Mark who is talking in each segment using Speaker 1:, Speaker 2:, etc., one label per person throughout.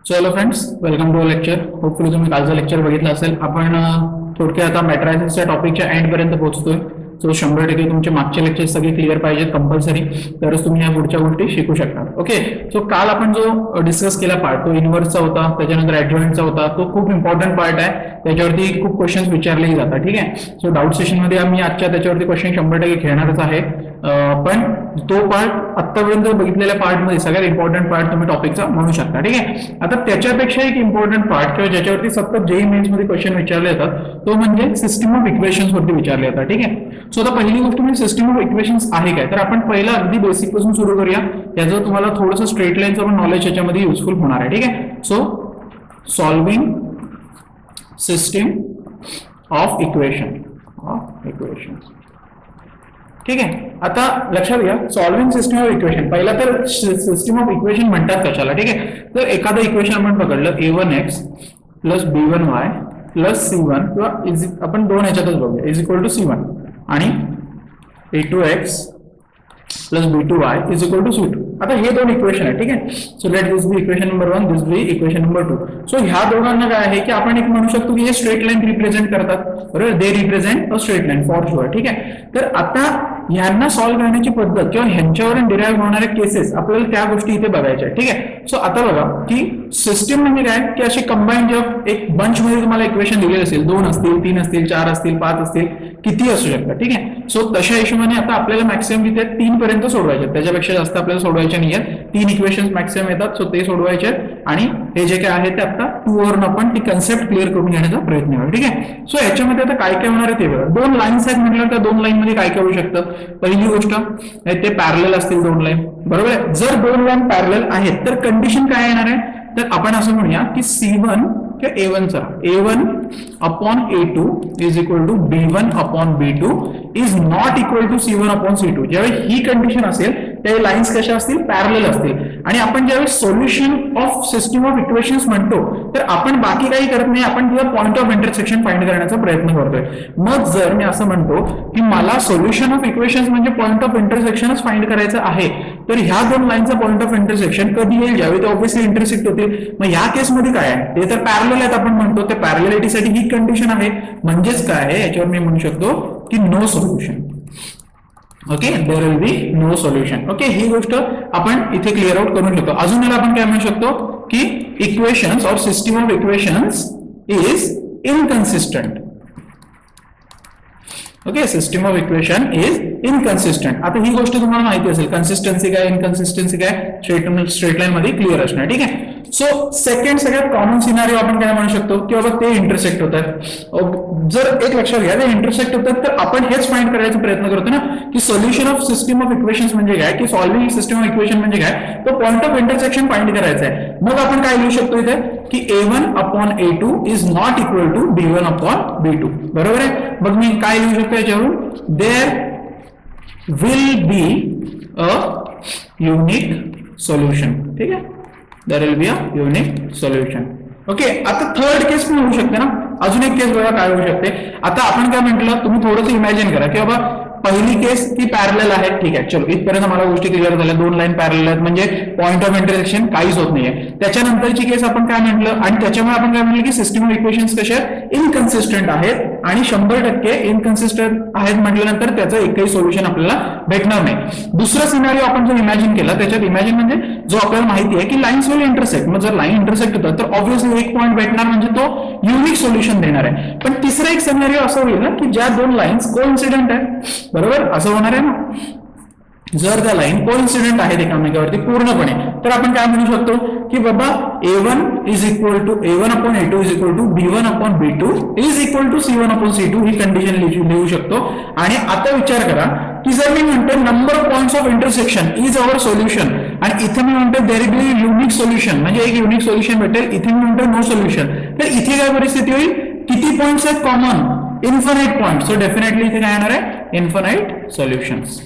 Speaker 1: So hello friends, welcome to lecture. Hopefully तुम्ही कालचं lecture बघितलं असेल. आपण थोडक्यात आता मॅट्रायसिसच्या टॉपिकच्या एंडपर्यंत पोहोचतोय. सो 100% तुमचे मागचे लेक्चर सगळे क्लिअर पाहिजेत कंपल्सरी, तरच तुम्ही या पुढच्या गोष्टी शिकू शकता. ओके. सो काल आपण जो डिस्कस केला पार्ट तो इनव्हर्सचा होता, त्याच्यानंतर ॲडजॉइंटचा होता. तो खूप इम्पॉर्टंट पार्ट आहे, त्याच्यावरती खूप क्वेश्चन्स विचारलेही जातात. ठीक आहे. सो डाऊट सेशनमध्ये आम्ही आजच्या त्याच्यावरती क्वेश्चन 100% खेळणारच आहे. पण तो पार्ट आतापर्यंत बघितलेल्या पार्टमध्ये सगळ्यात इम्पॉर्टंट पार्ट तुम्ही टॉपिकचा म्हणू शकता. ठीक आहे. आता त्याच्यापेक्षा एक इम्पॉर्टंट पार्ट किंवा ज्याच्यावरती सतत जेई मेन्स मध्ये क्वेश्चन विचारले जातात तो म्हणजे सिस्टम ऑफ इक्वेशन्स वरती विचारले जातात. ठीक आहे. सो आता पहिली गोष्ट म्हणजे सिस्टम ऑफ इक्वेशन्स आहे काय, तर आपण पहिला अगदी बेसिक पासून सुरू करूया. याचं तुम्हाला थोडंसं स्ट्रेट लाईनचं पण नॉलेज याच्यामध्ये युजफुल होणार आहे. ठीक आहे. So solving system of equation ठीक आहे. आता लक्षात घ्या, सॉल्विंग सिस्टम ऑफ इक्वेशन, पहिला तर सिस्टम ऑफ इक्वेशन म्हणतात कशाला. ठीक आहे. तर एखादं इक्वेशन आपण पकडलं a1x plus b1y plus c1 किंवा आपण दोन ह्याच्यातच बघूया इज इक्वल टू c1 आणि a2x plus b2y is equal to c2. आता हे दोन इक्वेशन आहे. ठीक आहे. So let this be equation number 1, this be equation number 2. So ह्या दोघांना काय आहे की आपण एक म्हणू शकतो की हे स्ट्रेट लाईन रिप्रेझेंट करतात. बरोबर, they represent a straight line for sure. ठीक आहे. तर आता ह्यांना सॉल्व्ह करण्याची पद्धत किंवा ह्यांच्यावरून डिराईव्ह होणारे केसेस आपल्याला त्या गोष्टी इथे बघायच्या आहेत. ठीक आहे. सो आता बघा की सिस्टम म्हणजे काय की असे कंबाईन जेव्हा एक बंच मध्ये तुम्हाला इक्वेशन दिलेले असेल, 2 असतील, 3 असतील, 4 असतील, 5 असतील, किती असू शकतात. ठीक आहे. सो तशा हिशोबाने आता आपल्याला मॅक्सिमम तिथे 3 पर्यंत सोडवायचे, त्याच्यापेक्षा जास्त आपल्याला सोडवायचे नाही आहेत. 3 इक्वेशन्स मॅक्सिमम येतात, सो ते सोडवायचे आणि हे जे काय आहे ते आता 2 वरून आपण ती कन्सेप्ट क्लिअर करून घेण्याचा प्रयत्न करू. ठीक आहे. सो याच्यामध्ये आता काय काय होणार आहे ते बघा. 2 लाईन्स आहेत म्हटलं तर 2 लाईन मध्ये काय काय होऊ शकतं. पहिली गोष्ट ते पॅरलल असतील 2 लाईन. बरोबर आहे. जर 2 लाईन पॅरलल आहेत तर कंडिशन काय येणार आहे, तर आपण असं म्हणूया की C1 किंवा A1 चा A1 upon A2 is equal to B1 upon B2 is not equal to C1 upon C2. ज्यावेळी ही कंडिशन असेल त्यावेळी लाईन्स कशा असतील, पॅरलल असतील. आणि आपण ज्यावेळी solution of system of equations म्हणतो तर आपण बाकी काही करत नाही, आपण तिला पॉईंट ऑफ इंटरसेक्शन फाइंड करण्याचा प्रयत्न करतोय. मग जर मी असं म्हणतो की मला सोल्युशन ऑफ इक्वेशन्स म्हणजे पॉईंट ऑफ इंटरसेक्शनच फाइंड करायचं आहे, तर ह्या 2 लाईनचा पॉईंट ऑफ इंटरसेक्शन कधी येईल, ज्यावेळी ते ऑब्व्हियसली इंटरसेक्ट होतील. मग ह्या केसमध्ये काय आहे, ते तर पॅरलल आहेत आपण म्हणतो, ते पॅरलॅलिटीसाठी ही कंडिशन आहे. म्हणजेच काय आहे, याच्यावर मी म्हणू शकतो की no solution. Okay, there will be no solution. Okay, ही गोष्ट आपण इथे क्लिअर आउट करून शकतो. अजून याला आपण काय म्हणू शकतो की equations or system of equations is inconsistent. Okay, system of equation is inconsistent. आता ही गोष्ट तुम्हाला माहिती असेल, कन्सिस्टन्सी काय, इनकन्सिस्टन्सी काय स्ट्रेट लाईन मध्ये क्लिअर असणार. ठीक आहे. सो सेकंड सगळ्यात कॉमन सिनारिओ आपण काय म्हणू शकतो की बाबा ते इंटरसेक्ट होतात. जर एक लक्षात घ्या, ते इंटरसेक्ट होतात तर आपण हेच फाइंड करायचा प्रयत्न करतो ना की solution of system of equations म्हणजे काय, की सॉल्विंग सिस्टम ऑफ इक्वेशन म्हणजे काय, तो पॉईंट ऑफ इंटरसेक्शन फाइंड करायचा आहे. मग आपण काय लिहू शकतो इथे की A1 upon A2 is not equal to B1 upon B2. बरोबर आहे. मग मी काय लिहू शकतो याच्यावरून, there will be a unique solution. ठीक आहे, there will be a unique solution. Okay. आता थर्ड केस पण होऊ शकते ना. अजून एक केस बघा काय होऊ शकते. आता आपण काय म्हटलं, तुम्ही थोडंसं इमॅजिन करा की बाबा पहिली केस ती पॅरलल आहे. ठीक आहे, चलो इथपर्यंत मला गोष्टी क्लिअर झाल्या. 2 लाईन पॅरलल आहेत म्हणजे पॉईंट ऑफ इंटरसेक्शन काहीच होत नाहीये. त्याच्यानंतरची केस आपण काय म्हटलं, आणि त्याच्यामुळे आपण काय म्हटलं की सिस्टम ऑफ इक्वेशन्स कशा इनकन्सिस्टंट आहेत आणि 100% इनकन्सिस्टंट आहेत म्हटल्यानंतर त्याचं एकही सोल्युशन आपल्याला भेटणार नाही. दुसरा सिनारिओ आपण जो इमॅजिन केला, त्याच्यात इमॅजिन म्हणजे जो आपल्याला माहिती आहे की लाईन्स विल इंटरसेक्ट. मग जर लाईन इंटरसेक्ट होतात तर ऑब्व्हियसली एक पॉईंट भेटणार म्हणजे तो युनिक सोल्युशन देणार आहे. पण तिसरा एक सिनारिओ असं होईल ना की ज्या 2 लाईन्स कोइन्सिडेंट आहेत. बरोबर, असं होणार आहे ना. जर त्या लाईन कोइन्सिडेंट आहेत एकामेकावरती पूर्णपणे, तर आपण काय म्हणू शकतो की बाबा A1 is equal to A1 upon A2 is equal to B1 upon B2 is equal to C1 upon C2 ही कंडिशन लिहू शकतो. आणि आता विचार करा की जर मी म्हणतो number of points of intersection is our solution आणि इथे मी म्हणतो there will be unique solution म्हणजे एक युनिक सोल्युशन भेटेल, इथे मी म्हणतो नो सोल्युशन, तर इथे काय परिस्थिती होईल, किती पॉइंट्स आहेत common, infinite point. So definitely इथे काय येणार आहे, इन्फिनाइट सोल्युशन्स.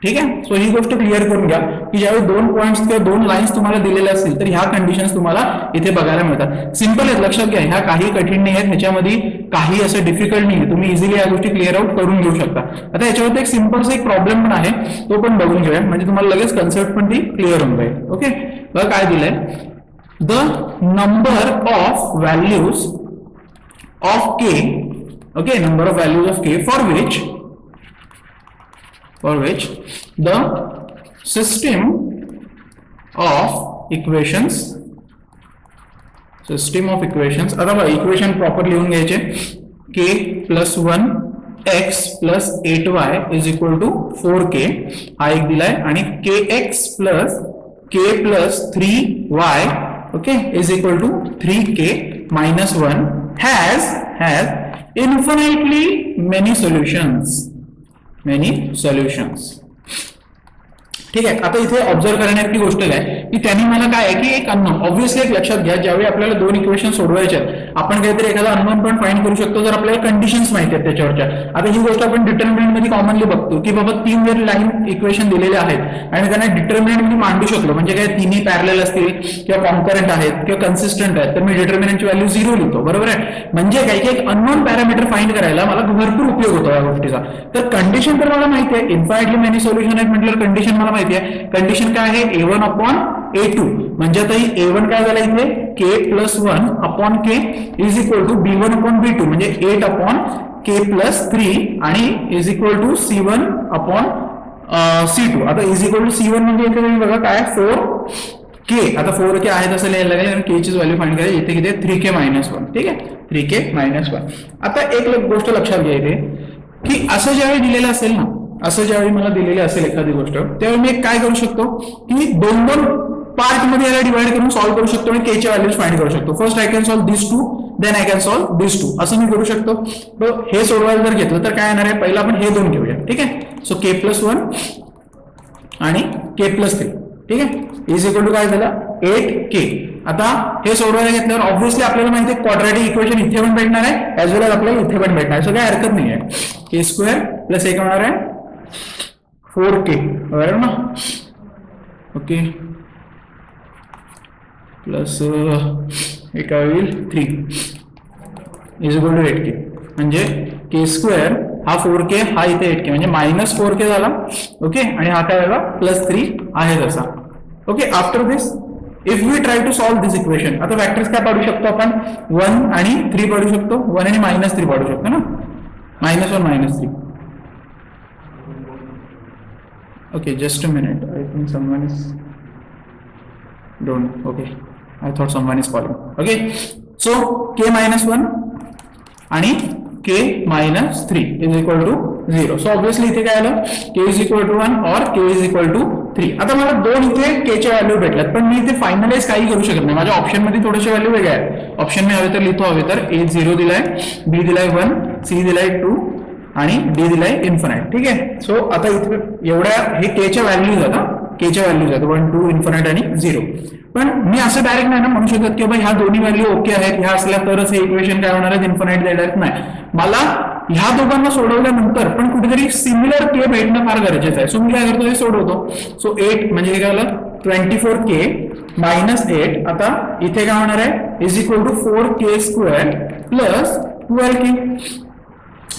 Speaker 1: ठीक आहे. सो ही गोष्ट क्लिअर करून घ्या की ज्यावेळी 2 पॉइंट्स किंवा 2 लाईन्स तुम्हाला दिलेल्या असतील तर ह्या कंडिशन्स तुम्हाला इथे बघायला मिळतात. सिंपल आहेत, लक्षात घ्या, ह्या काही कठीण नाही आहेत, ह्याच्यामध्ये काही असं डिफिकल्ट नाही आहे. तुम्ही इझिली या गोष्टी क्लिअर आउट करून घेऊ शकता. आता याच्यावरती एक सिंपलचा एक प्रॉब्लेम पण आहे, तो पण बघून घेऊया म्हणजे तुम्हाला लगेच कन्सेप्ट पण ती क्लिअर होऊन जाईल. ओके, बघा काय दिलंय the number of values of k, okay, number of values of k for which the system of equations आता बघा इक्वेशन प्रॉपर लिहून घ्यायचे k plus 1 x plus 8y is equal to 4k हा एक दिलाय आणि kx plus k plus 3y okay is equal to 3k minus 1 has infinitely many solutions ठीक आहे. आता इथे ऑब्झर्व करण्याची गोष्ट काय की त्यांनी मला काय आहे की एक अननोन ऑब्व्हियसली एक लक्षात घ्या ज्यावेळी आपल्याला दोन इक्वेशन सोडवायचे आपण काहीतरी एखादा अननोन पण फाइंड करू शकतो जर आपल्याला कंडिशन्स माहिती आहेत त्याच्यावरच्या. आता ही गोष्ट आपण डिटर्मिनंट मध्ये कॉमनली बघतो की बाबा तीन जर लाईन इक्वेशन दिलेले आहेत आणि त्यांना डिटर्मिनंट मध्ये मांडू शकलो म्हणजे काय तिन्ही पॅरलल असतील किंवा कॉन्करंट आहेत किंवा कन्सिस्टंट आहेत तर मी डिटर्मिनंटची व्हॅल्यू 0 लिहितो बरोबर आहे. म्हणजे काय की एक अननोन पॅरामीटर फाइंड करायला मला भरपूर उपयोग होतो या गोष्टीचा. तर कंडिशन तर मला माहिती आहे इन्फायनाइटली मेनी सोल्युशन आहेत म्हटल्यावर कंडिशन मला माहिती आहे. कंडिशन काय आहे a1 अपॉन a2 म्हणजे आता a1 काय झालं इथे k plus 1 upon k is equal to b1 upon b2 म्हणजे 8 अपॉन k प्लस 3 आणि is equal to c1 upon c2. आता इज इक्वल टू c1 म्हणजे इथे बघा काय 4k आता 4k आहे तसं लिहायला लागेल आणि k ची व्हॅल्यू फाइंड करायची इथे किती 3k मायनस 1 ठीक आहे 3k मायनस 1. आता एक गोष्ट लक्षात घ्या इथे की असं ज्यावेळी दिलेलं असेल ना असं ज्यावेळी मला दिलेली असेल एखादी गोष्ट त्यावेळी मी काय करू शकतो की दोन पार्ट मध्ये याला डिवाइड करून सॉल्व्ह करू शकतो आणि के च्या व्हॅल्यूज फाइंड करू शकतो. First I can solve this two then I can solve this two असं मी करू शकतो. हे सोडवायला जर घेतलं तर काय येणार आहे पहिला आपण हे दोन घेऊया ठीक आहे. सो k प्लस 1 आणि k प्लस 3 ठीक आहे इज इक्वल टू काय झालं 8k. आता हे सोडवायला घेतल्यावर ऑब्व्हियसली आपल्याला माहिती आहे क्वाड्रॅटिक इक्वेशन इथे पण भेटणार आहे ऍज वेल एज आपल्याला इथे पण भेटणार आहे सो काय हरकत नाही आहे. k स्क्वेअर प्लस एक होणार आहे 4k बरोबर ना ओके प्लस एक होईल 3 इज इक्वल टू 8k म्हणजे k स्क्वेअर हा 4k हा इथे 8k म्हणजे मायनस 4k झाला ओके आणि हा काय झाला प्लस 3 आहे तसा okay. After this if we try to solve this equation आता फॅक्टर्स काय पाडू शकतो आपण 1 आणि 3 पाडू शकतो 1 आणि मायनस 3 पाडू शकतो ना minus 1 minus 3. Okay, just a minute. I think someone is don't. Okay, I thought someone is calling. Okay, so k minus 1 आणि k minus 3 is equal to 0. So obviously इथे काय आलं k is equal to 1 or k is equal to 3. आता मला दोन इथे k च्या value भेटल्यात पण मी इथे फायनलाइज काही करू शकत नाही माझ्या ऑप्शन मध्ये थोडेसे व्हॅल्यू वेगळे आहेत. ऑप्शन मी हवे तर लिहितो हवे तर a 0 दिलाय b दिलाय 1 c दिलाय 2 आणि डी दिलाय इन्फिनाइट ठीक आहे. सो आता इथे एवढ्या हे के च्या व्हॅल्यूज आता के च्या व्हॅल्यूज आहेत 1 2 इन्फिनाइट आणि 0. पण मी असं डायरेक्ट नाही ना म्हणू शकत की बाबा ह्या दोन्ही व्हॅल्यू ओके आहेत ह्या असल्या तरच हे इक्वेशन काय होणार आहे इन्फिनाइट देणार नाही. मला ह्या दोघांना सोडवल्यानंतर पण कुठेतरी सिमिलर के भेटणं फार गरजेचं आहे. सो मी काय करतो हे सोडवतो. सो 8 म्हणजे काय झालं 24k मायनस 8 आता इथे काय होणार आहे is equal to 4k square plus 12k.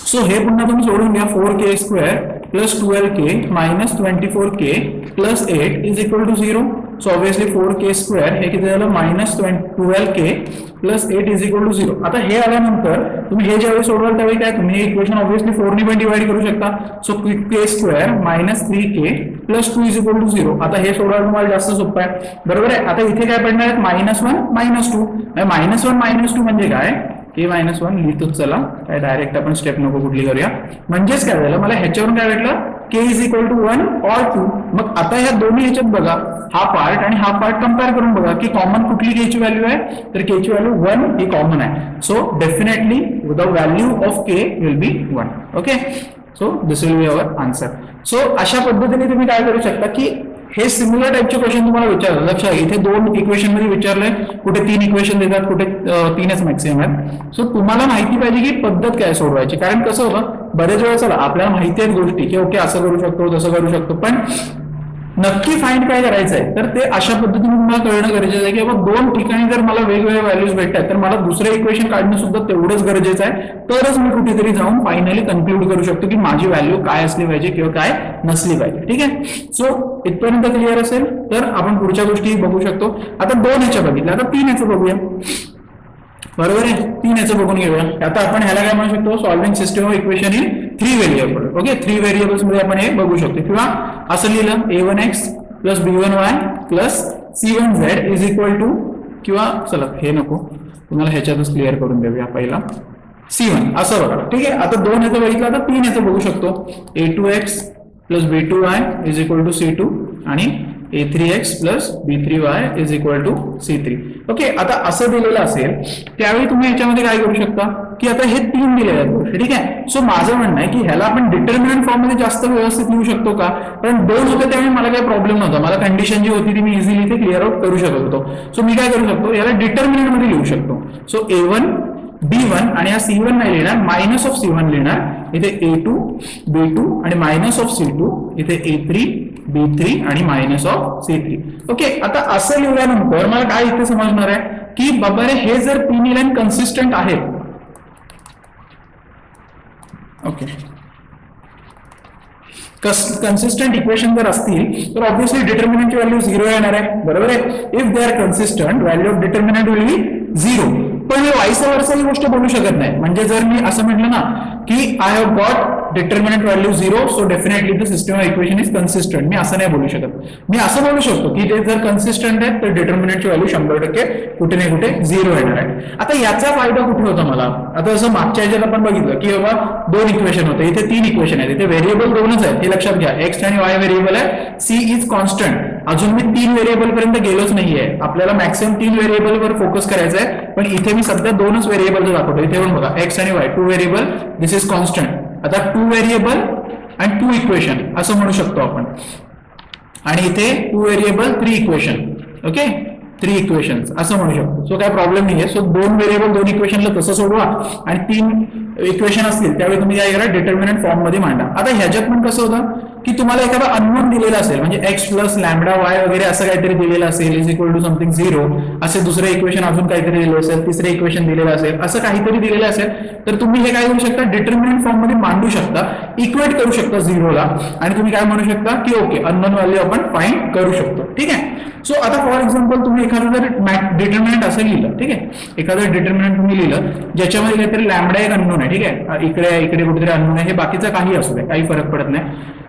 Speaker 1: So हे पुन्हा तुम्ही सोडून घ्या 4k square plus 12k minus 24k plus 8 is equal to 0. So obviously 4k square हे किती झालं minus 12k plus 8 is equal to 0. आता हे आल्यानंतर तुम्ही हे ज्यावेळी सोडवाल त्यावेळी काय तुम्ही हे इक्वेशन ऑब्व्हियसली 4 ने पण डिवाइड करू शकता. So k square minus 3k plus 2 is equal to 0. आता हे सोडवायला तुम्हाला जास्त सोपं आहे बरोबर आहे. आता इथे काय पडणार आहे मायनस 1 मायनस 2 मायनस 1 मायनस 2 म्हणजे काय k मायनस 1 लिहितोच चला काय डायरेक्ट आपण स्टेप नको कुठली करूया. म्हणजेच काय झालं मला ह्याच्यावरून काय भेटलं k इज इक्वल टू 1 और 2. मग आता ह्या दोन्ही ह्याच्यात बघा हा पार्ट आणि हा पार्ट कंपेअर करून बघा की कॉमन कुठली k ची व्हॅल्यू आहे तर k ची व्हॅल्यू 1 ही कॉमन आहे. So definitely the value of k will be 1 okay. So this will be our answer. So अशा पद्धतीने तुम्ही काय करू शकता की हे सिमिलर टाइपचे क्वेश्चन तुम्हाला विचारलं लक्षात इथे दोन इक्वेशन मध्ये विचारलंय कुठे 3 इक्वेशन देतात कुठे 3च मॅक्सिमम आहेत. सो तुम्हाला माहिती पाहिजे की पद्धत काय सोडवायची कारण कसं होतं बरेच वेळा चला आपल्याला माहिती आहेत गोष्टी की ओके असं करू शकतो तसं करू शकतो पण नक्की फाइंड काय करायचं आहे तर ते अशा पद्धतीने तुम्हाला कळणं गरजेचं आहे की बाबा दोन ठिकाणी जर मला वेगवेगळ्या व्हॅल्यूज भेटतात तर मला दुसरं इक्वेशन काढणं सुद्धा तेवढंच गरजेचं आहे, तरच मी कुठेतरी जाऊन फायनली कन्क्लूड करू शकतो की माझी व्हॅल्यू काय असली पाहिजे किंवा काय नसली पाहिजे. ठीक आहे, सो इथपर्यंत क्लिअर असेल तर आपण पुढच्या गोष्टी बघू शकतो. आता 2 याच्या बघितल्या, आता 3 याचं बघूया. बरोबर आहे, 3 याचं बघून घेऊया. आता आपण ह्याला काय म्हणू शकतो, solving system of equation in 3 variable. Okay, 3 variables मध्ये आपण हे बघू शकतो. किंवा असं लिहिलं a1x plus b1y plus c1z is equal to, किंवा चला हे नको, तुम्हाला ह्याच्यातच क्लिअर करून देऊया पहिला, c1 असं बघा. ठीक आहे, आता 2 याचं बघितलं, आता 3 याचं बघू शकतो. a2x plus b2y is equal to c2 आणि a3x plus b3y is equal to c3. Okay, आता असं दिलेलं असेल त्यावेळी तुम्ही याच्यामध्ये काय करू शकता की आता हे 3 दिलेले आहेत गोष्टी. ठीक आहे, सो माझं म्हणणं आहे की ह्याला आपण डिटर्मिनंट फॉर्म मध्ये जास्त व्यवस्थित लिहू शकतो का, कारण 2 होते त्यावेळी मला काही प्रॉब्लेम नव्हता, मला कंडिशन जी होती ती मी इझिली इथे क्लिअर आउट करू शकत होतो. सो मी काय करू शकतो, याला डिटर्मिनंट मध्ये लिहू शकतो. सो a1 b1 आणि हा c1 नाही लिहिणार, मायनस ऑफ c1 लिहिणार, इथे a2 b2 आणि मायनस ऑफ c2, इथे a3 b3 आणि मायनस ऑफ c3. ओके, आता असं लिहिल्यानंतर मला काय इथे समजणार आहे की बाबा रे हे जर तिन्ही लाईन कन्सिस्टंट आहेत. ओके, कन्सिस्टंट इक्वेशन जर असतील तर ऑब्व्हियसली डिटर्मिनंटची व्हॅल्यू 0 येणार आहे. बरोबर आहे, if they are consistent value of determinant will be 0. पण हे वाईस वर्सा ही गोष्ट बोलू शकत नाही. म्हणजे जर मी असं म्हटलं ना की I have got determinant value 0 so definitely the system of equation is consistent, मी असं नाही बोलू शकत. मी असं बोलू शकतो की ते जर कन्सिस्टंट आहेत तर डिटर्मिनंटची व्हॅल्यू 100% कुठे ना कुठे 0 येणार आहे. आता याचा फायदा कुठे होता मला, आता जसं मागच्या ह्याच्यात आपण बघितलं की बाबा 2 इक्वेशन होते, इथे 3 इक्वेशन आहेत, इथे व्हेरिएबल 2च आहेत हे लक्षात घ्या, एक्स आणि वाय व्हेरिएबल आहे, सी इज कॉन्स्टंट. अजून मी 3 व्हेरिएबल पर्यंत गेलोच नाहीये, आपल्याला मॅक्सिमम 3 व्हेरिएबल वर फोकस करायचा आहे, पण इथे मी सध्या 2च व्हेरिएबल दाखवतो. इथे पण बघा एक्स आणि Y 2 variable, this is constant. आता 2 व्हेरिएबल आणि 2 इक्वेशन असं म्हणू शकतो आपण, आणि इथे 2 व्हेरिएबल 3 इक्वेशन. ओके, 3 इक्वेशन्स असं म्हणू शकतो. सो काय प्रॉब्लेम नाहीये. सो 2 व्हेरिएबल 2 इक्वेशनला तसं सोडवा आणि 3 इक्वेशन असतील त्यावेळी तुम्ही काय करा, डिटर्मिनंट फॉर्म मध्ये मांडा. आता ह्याच्यात पण कसं होतं की तुम्हाला एखादा अननोन दिलेला असेल, म्हणजे एक्स प्लस लॅम्बडा वाय वगैरे असं काहीतरी दिलेलं असेल, इज इक्वल टू समथिंग 0, असे दुसरं इक्वेशन अजून काहीतरी दिलेलं असेल, तिसरं इक्वेशन दिलेलं असेल, असं काहीतरी दिलेलं असेल तर तुम्ही हे काय करू शकता, डिटर्मिनंट फॉर्म मध्ये मांडू शकता, इक्वेट करू शकता 0ला, आणि तुम्ही काय म्हणू शकता की ओके अननोन व्हॅल्यू आपण फाइंड करू शकतो. ठीक आहे, सो आता फॉर एक्झाम्पल तुम्ही एखादं जर डिटर्मिनंट असं लिहिलं, ठीक आहे, एखादं डिटर्मिनंट तुम्ही लिहिलं ज्याच्यामध्ये काहीतरी लॅम्बडा एक अननोन आहे, ठीक आहे, इकडे कुठेतरी अननोन आहे, हे बाकीचं काही असू दे, काही फरक पडत नाही,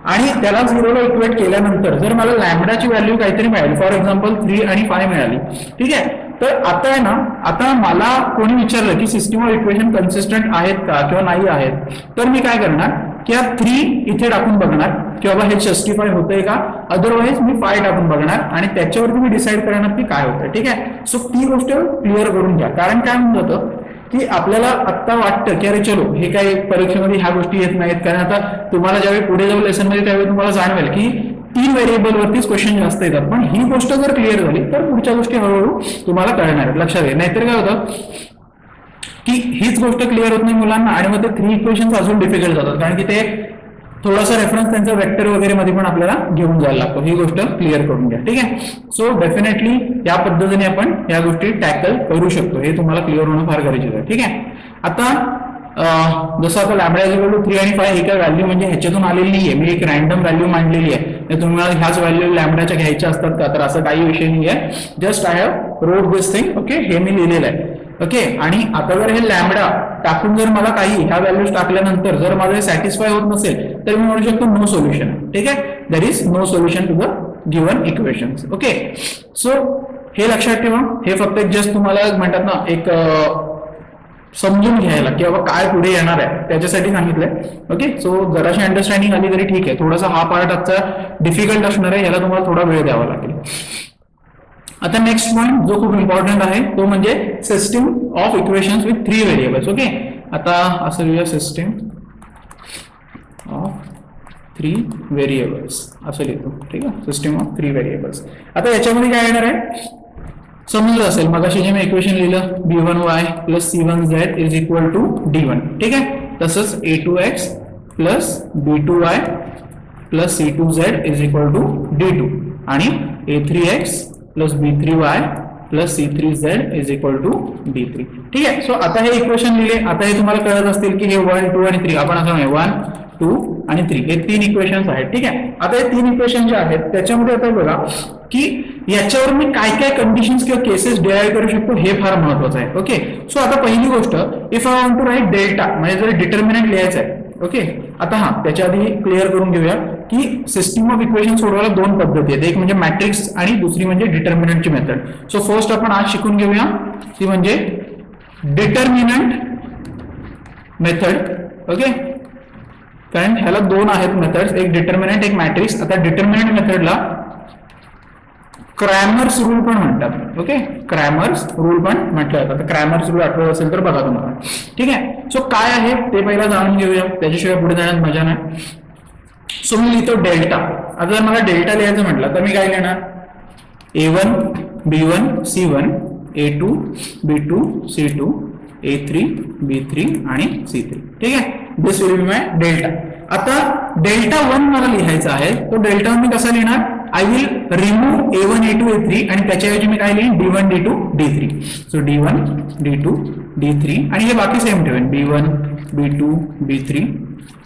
Speaker 1: आणि त्याला 0ला इक्वेट केल्यानंतर जर मला लॅम्बडाची व्हॅल्यू काहीतरी मिळाली, फॉर एक्झाम्पल 3 आणि 5 मिळाली, ठीक आहे, तर आता आहे ना, आता मला कोणी विचारलं की सिस्टम ऑफ इक्वेशन कन्सिस्टंट आहेत का किंवा नाही आहेत, तर मी काय करणार की हा 3 इथे टाकून बघणार की बाबा हे जस्टिफाय होतंय का, अदरवाईज मी 5 टाकून बघणार आणि त्याच्यावरती मी डिसाईड करणार की काय होतंय. ठीक आहे, सो ती गोष्ट क्लिअर करून घ्या, कारण काय होऊन जातं की आपल्याला आत्ता वाटतं की अरे चलो हे काही परीक्षेमध्ये ह्या गोष्टी येत नाहीत, कारण आता तुम्हाला ज्यावेळी पुढे जाऊ लेसन मध्ये त्यावेळी तुम्हाला जाणवेल की 3 व्हेरिएबल वरतीच क्वेश्चन जास्त येतात, पण ही गोष्ट जर क्लिअर झाली तर पुढच्या गोष्टी हळूहळू तुम्हाला कळणार आहेत. लक्षात घ्या, नाहीतर काय होतं की हीच गोष्ट क्लिअर होत नाही मुलांना आणि मग ते 3 इक्वेशन्स अजून डिफिकल्ट जातात, कारण की ते थोडासा रेफरन्स त्यांचा वेक्टर वगैरे मध्ये पण आपल्याला घेऊन जायला लागतो. ही गोष्ट क्लिअर करून घ्या. ठीक आहे, सो डेफिनेटली या पद्धतीने आपण या गोष्टी टॅकल करू शकतो, हे तुम्हाला क्लिअर होणं फार गरजेचं आहे. ठीक आहे, आता जसं आता लॅम्बडा इज इक्वल टू 3 आणि 5 ही काय व्हॅल्यू म्हणजे ह्याच्यातून आलेली नाहीये, मी एक रॅन्डम व्हॅल्यू मांडलेली आहे, तुम्हाला ह्याच व्हॅल्यू लॅम्बडाच्या घ्यायच्या असतात का, तर असं काही विषय नाही आहे, just I have wrote this thing. Okay, हे मी लिहिलेलं आहे. ओके, आणि आता जर हे लॅम्बडा टाकून जर मला काही ह्या व्हॅल्यूज टाकल्यानंतर जर माझं सॅटिस्फाय होत नसेल तर मी म्हणू शकतो नो सोल्युशन. ठीक आहे, there is no solution to the given equations. Okay, so हे लक्षात ठेवा, हे फक्त एक जस्ट तुम्हाला म्हणतात ना एक समजून घ्यायला की बाबा काय पुढे येणार आहे त्याच्यासाठी सांगितलंय. ओके, सो जराशी अंडरस्टँडिंग आली तरी ठीक आहे, थोडासा हा पार्ट आजचा डिफिकल्ट असणार आहे, याला तुम्हाला थोडा वेळ द्यावा लागेल. आता नेक्स्ट पॉइंट जो खूप इम्पॉर्टंट आहे तो म्हणजे system of equations with 3 variables. Okay, आता असं लिहूया सिस्टम ऑफ 3 व्हेरिएबल्स असं लिहितो. ठीक आहे, सिस्टम ऑफ 3 व्हेरिएबल्स. आता याच्यामध्ये काय येणार आहे समजलं असेल, मगाशी जे मी इक्वेशन लिहिलं b1y plus c1z is equal to d1. ठीक आहे, तसंच a2x plus b2y plus c2z is equal to D2 आणि A3X plus B3Y plus C3Z is equal to D3. ठीक आहे. सो आता हे इक्वेशन लिहिले. आता हे तुम्हाला कळत असतील की हे 1, 2 आणि 3 आपण असं म्हणूया 1, 2 आणि 3 हे 3 इक्वेशन्स आहेत. ठीक आहे. आता हे 3 इक्वेशन जे आहेत त्याच्यामध्ये आता बघा की याच्यावर मी काय काय कंडिशन्स किंवा केसेस डिराईव्ह करू शकतो हे फार महत्वाचं आहे. ओके. सो आता पहिली गोष्ट if I want to write delta म्हणजे जर डिटर्मिनंट लिहायचं आहे. ओके. आता त्याच्या आधी क्लिअर करून घेऊया की सिस्टीम ऑफ इक्वेशन सोडवायला 2 पद्धती आहेत. एक म्हणजे मॅट्रिक्स आणि दुसरी म्हणजे डिटर्मिनंटची मेथड. सो फर्स्ट आपण आज शिकून घेऊया ती म्हणजे डिटर्मिनंट मेथड. ओके. कारण ह्याला 2 आहेत मेथड्स, एक डिटर्मिनंट एक मॅट्रिक्स. आता डिटर्मिनंट मेथडला क्रॅमर्स रूल पण म्हणतात. ओके. क्रॅमर्स रूल पण म्हटलं जातं. क्रॅमर्स रूल आठवत असेल तर बघा तुम्हाला. ठीक आहे. सो काय आहे ते पहिला जाणून घेऊया, त्याच्याशिवाय पुढे जाण्यात मजा नाही. सो मी लिहितो डेल्टा. आता जर मला डेल्टा लिहायचं म्हटलं तर मी काय लिहिणार A1 B1 C1 A2 B2 C2 A3 B3 आणि C3. ठीक आहे. दिस विल बी माय डेल्टा. आता डेल्टा 1 मला लिहायचा आहे तो डेल्टा मी कसा लिहिणार, I will remove A1 A2 A3 आणि त्याच्याऐवजी मी काय लिहिन D1 D2 D3. So D1 D2 D3 आणि हे बाकी सेम ठेवेन B1 B2 B3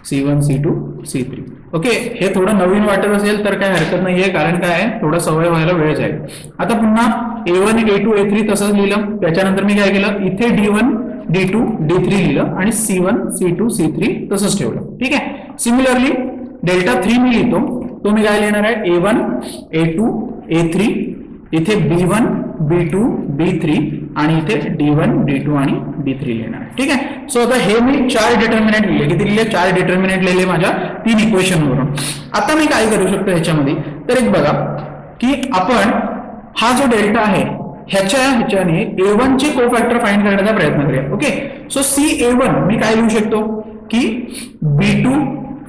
Speaker 1: C1 C2 C3. Okay. हे थोडं नवीन वाटत असेल तर काय हरकत नाहीये, कारण काय आहे थोडा सवय व्हायला वेळ जाईल. आता पुन्हा A1 A2 A3 तसंच लिहिलं. त्याच्यानंतर मी काय केलं इथे D1 D2 D3 लिहिलं आणि C1 C2 C3 तसंच ठेवलं. ठीक आहे. सिमिलरली डेल्टा 3 मी लिहितो तो मी काय लिहिणार आहे A1 A2 A3 इथे B1 B2 B3 आणि इथे D1 D2 आणि D3 लिहिणार. ठीक आहे. सो आता हे मी 4 डिटर्मिनंट लिहिले. किती लिहिले 4 डिटर्मिनंट लिहिले माझ्या 3 इक्वेशन वरून. आता मी काय करू शकतो ह्याच्यामध्ये तर एक बघा की आपण हा जो डेल्टा आहे ह्याच्याने A1 चे कोफॅक्टर फाइंड करण्याचा प्रयत्न करूया. ओके. सो CA1 मी काय लिहू शकतो की B2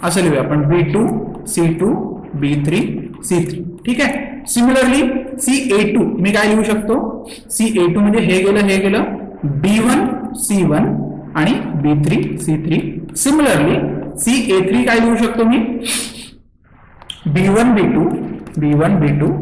Speaker 1: असं लिहूया आपण B2 C2 B3 C3. ठीक आहे. सिमिलरली CA2 मी काय लिहू शकतो CA2 म्हणजे हे गेलं B1 C1 आणि B3 C3. सिमिलरली CA3 काय लिहू शकतो मी B1 B2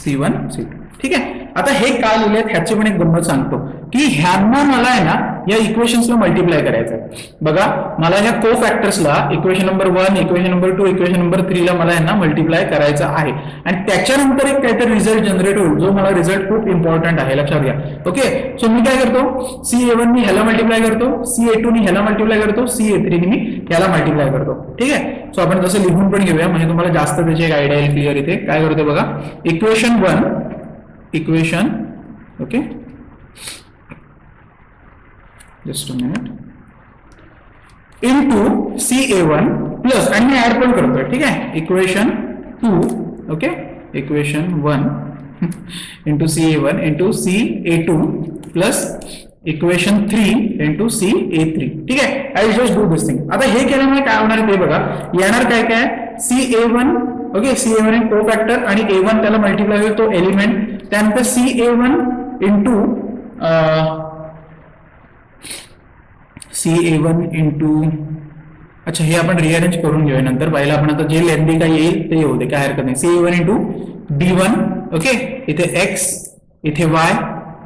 Speaker 1: C1 C2. ठीक आहे. आता हे काय लिहिले ह्याची पण एक गंमत सांगतो की ह्यांना मला आहे ना या इक्वेशन्सला मल्टिप्लाय करायचं आहे. बघा मला ह्या को फॅक्टर्सला equation number 1 equation number 2 equation number 3 ला मला यांना मल्टिप्लाय करायचं आहे आणि त्याच्यानंतर एक काहीतरी रिझल्ट जनरेट होईल जो मला रिझल्ट खूप इम्पॉर्टंट आहे, लक्षात घ्या. ओके. सो मी काय करतो CA1 मी ह्याला मल्टिप्लाय करतो, CA2 मी ह्याला मल्टिप्लाय करतो, CA3 मी ह्याला मल्टिप्लाय करतो. ठीक आहे. सो आपण तसं लिहून पण घेऊया म्हणजे तुम्हाला जास्त त्याची एक आयडिया येईल क्लिअर. इथे काय करतो बघा equation 1 equation okay just a minute into CA1 plus आणि मी ऍड पण करतोय. ठीक आहे. Equation 2 okay equation 1 into CA1 into CA2 plus equation 3 into CA3. ठीक आहे. I just do this thing. आता हे केल्यामुळे काय होणार ते बघा येणार काय काय CA1 ओके CA1 को फॅक्टर आणि A1 त्याला मल्टिप्लाय होईल तो एलिमेंट. त्यानंतर CA1 इंटू अच्छा हे आपण रिअरेंज करून घेऊया नंतर. पहिला आपण आता जे लेंदी काय येईल ते येऊ दे काय हरकत नाही. CA1 इंटू D1 ओके इथे X इथे Y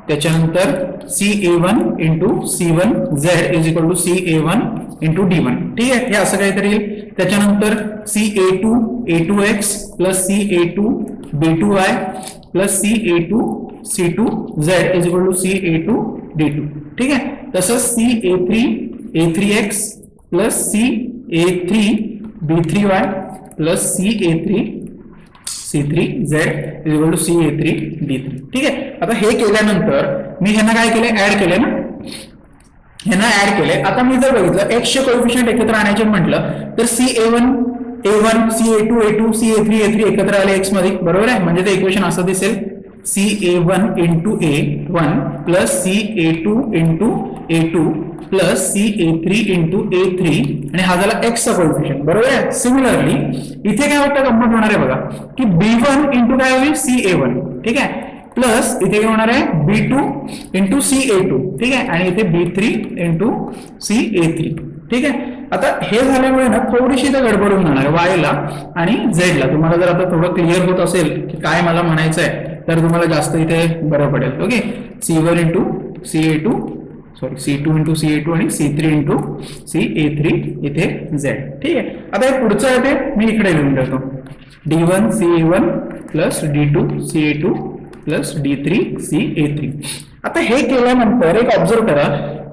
Speaker 1: त्याच्यानंतर CA1 into C1 Z is equal to CA1 into D1. ठीक आहे. हे असं काहीतरी येईल. त्याच्यानंतर CA2 A2X plus CA2 B2Y plus CA2 C2 Z is equal to CA2 D2. ठीक आहे. तसंच CA3 A3X plus CA3 B3Y plus CA3 C3Z is equal to CA3 D3. ठीक आहे. आता हे केल्यानंतर मी ह्यांना काय केले ऍड केले ना ह्यांना ऍड केले. आता मी जर बघितलं X चे कोएफिशिएंट एकत्र आणायचे म्हटलं तर CA1 A1 CA2 A2 CA3 A3 एकत्र आले X मध्ये बरोबर आहे. म्हणजे ते इक्वेशन असं दिसेल CA1 into A1 plus CA2 into A2 plus CA3 into A3 आणि हा झाला X चा कोएफिशिएंट बरोबर आहे. सिमिलरली इथे काय वाटतं गंमत होणार आहे बघा की B1 इंटू काय होईल CA1. ठीक आहे. प्लस इथे काय होणार आहे B2 इंटू CA2. ठीक आहे. आणि इथे B3 इंटू CA3. ठीक आहे. आता हे झाल्यामुळे ना थोडीशी तर गडबड होऊन जाणार वायला आणि झेडला. तुम्हाला जर आता थोडं क्लिअर होत असेल की काय मला म्हणायचं आहे तर तुम्हाला जास्त इथे बरं पडेल. Okay, C1 into CA2 sorry C2 into CA2 आणि C3 इंटू CA3 इथे Z. ठीक आहे, आता हे पुढचं आहे ते मी इकडे लिहून देतो. D1 CA1 plus D2 CA2 plus D3 CA3. आता हे केल्यानंतर एक ऑब्झर्व करा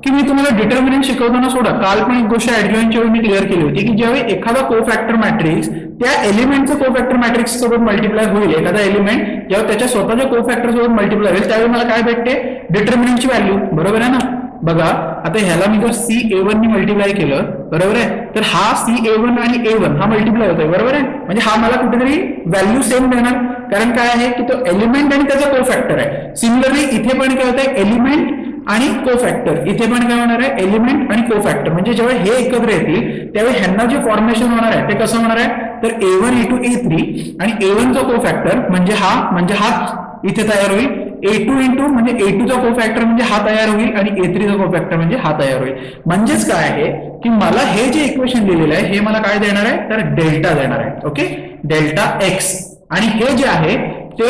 Speaker 1: की मी तुम्हाला डिटर्मिनंट शिकवताना सोडा काल पण एक गोष्ट ऍडजॉइंटच्या वेळी मी क्लिअर केली होती की ज्यावेळी एखादा कोफॅक्टर मॅट्रिक्स त्या एलिमेंटचं कोफॅक्टर मॅट्रिक्स सोबत मल्टिप्लाय होईल, एखादा एलिमेंट जेव्हा त्याच्या स्वतःच्या कोफॅक्टर सोबत मल्टिप्लाय होईल त्यावेळी मला काय भेटते, डिटर्मिनंटची व्हॅल्यू. बरोबर आहे ना. बघा आता ह्याला मी जर CA1 ने मल्टिप्लाय केलं बरोबर आहे तर हा CA1 आणि A1 हा मल्टिप्लाय होतोय. बरोबर आहे, म्हणजे हा मला कुठेतरी व्हॅल्यू सेम देणार कारण काय आहे की तो एलिमेंट आणि त्याचा कोफॅक्टर आहे. सिमिलरली इथे पण काय होतंय, एलिमेंट आणि कोफॅक्टर. इथे पण काय होणार आहे, एलिमेंट आणि कोफॅक्टर. म्हणजे जेव्हा हे एकत्र येतील त्यावेळी ह्यांना जे फॉर्मेशन होणार आहे ते कसं होणार आहे तर A1 इंटू A3 आणि A1 चा कोफॅक्टर म्हणजे हा इथे तयार होईल. A2 इंटू म्हणजे A2 चा कोफॅक्टर म्हणजे हा तयार होईल आणि A3 चा कोफॅक्टर म्हणजे हा तयार होईल. म्हणजेच काय आहे की मला हे जे इक्वेशन दिलेलं आहे हे मला काय देणार आहे तर डेल्टा देणार आहे. Okay, delta x. आणि हे जे आहे ते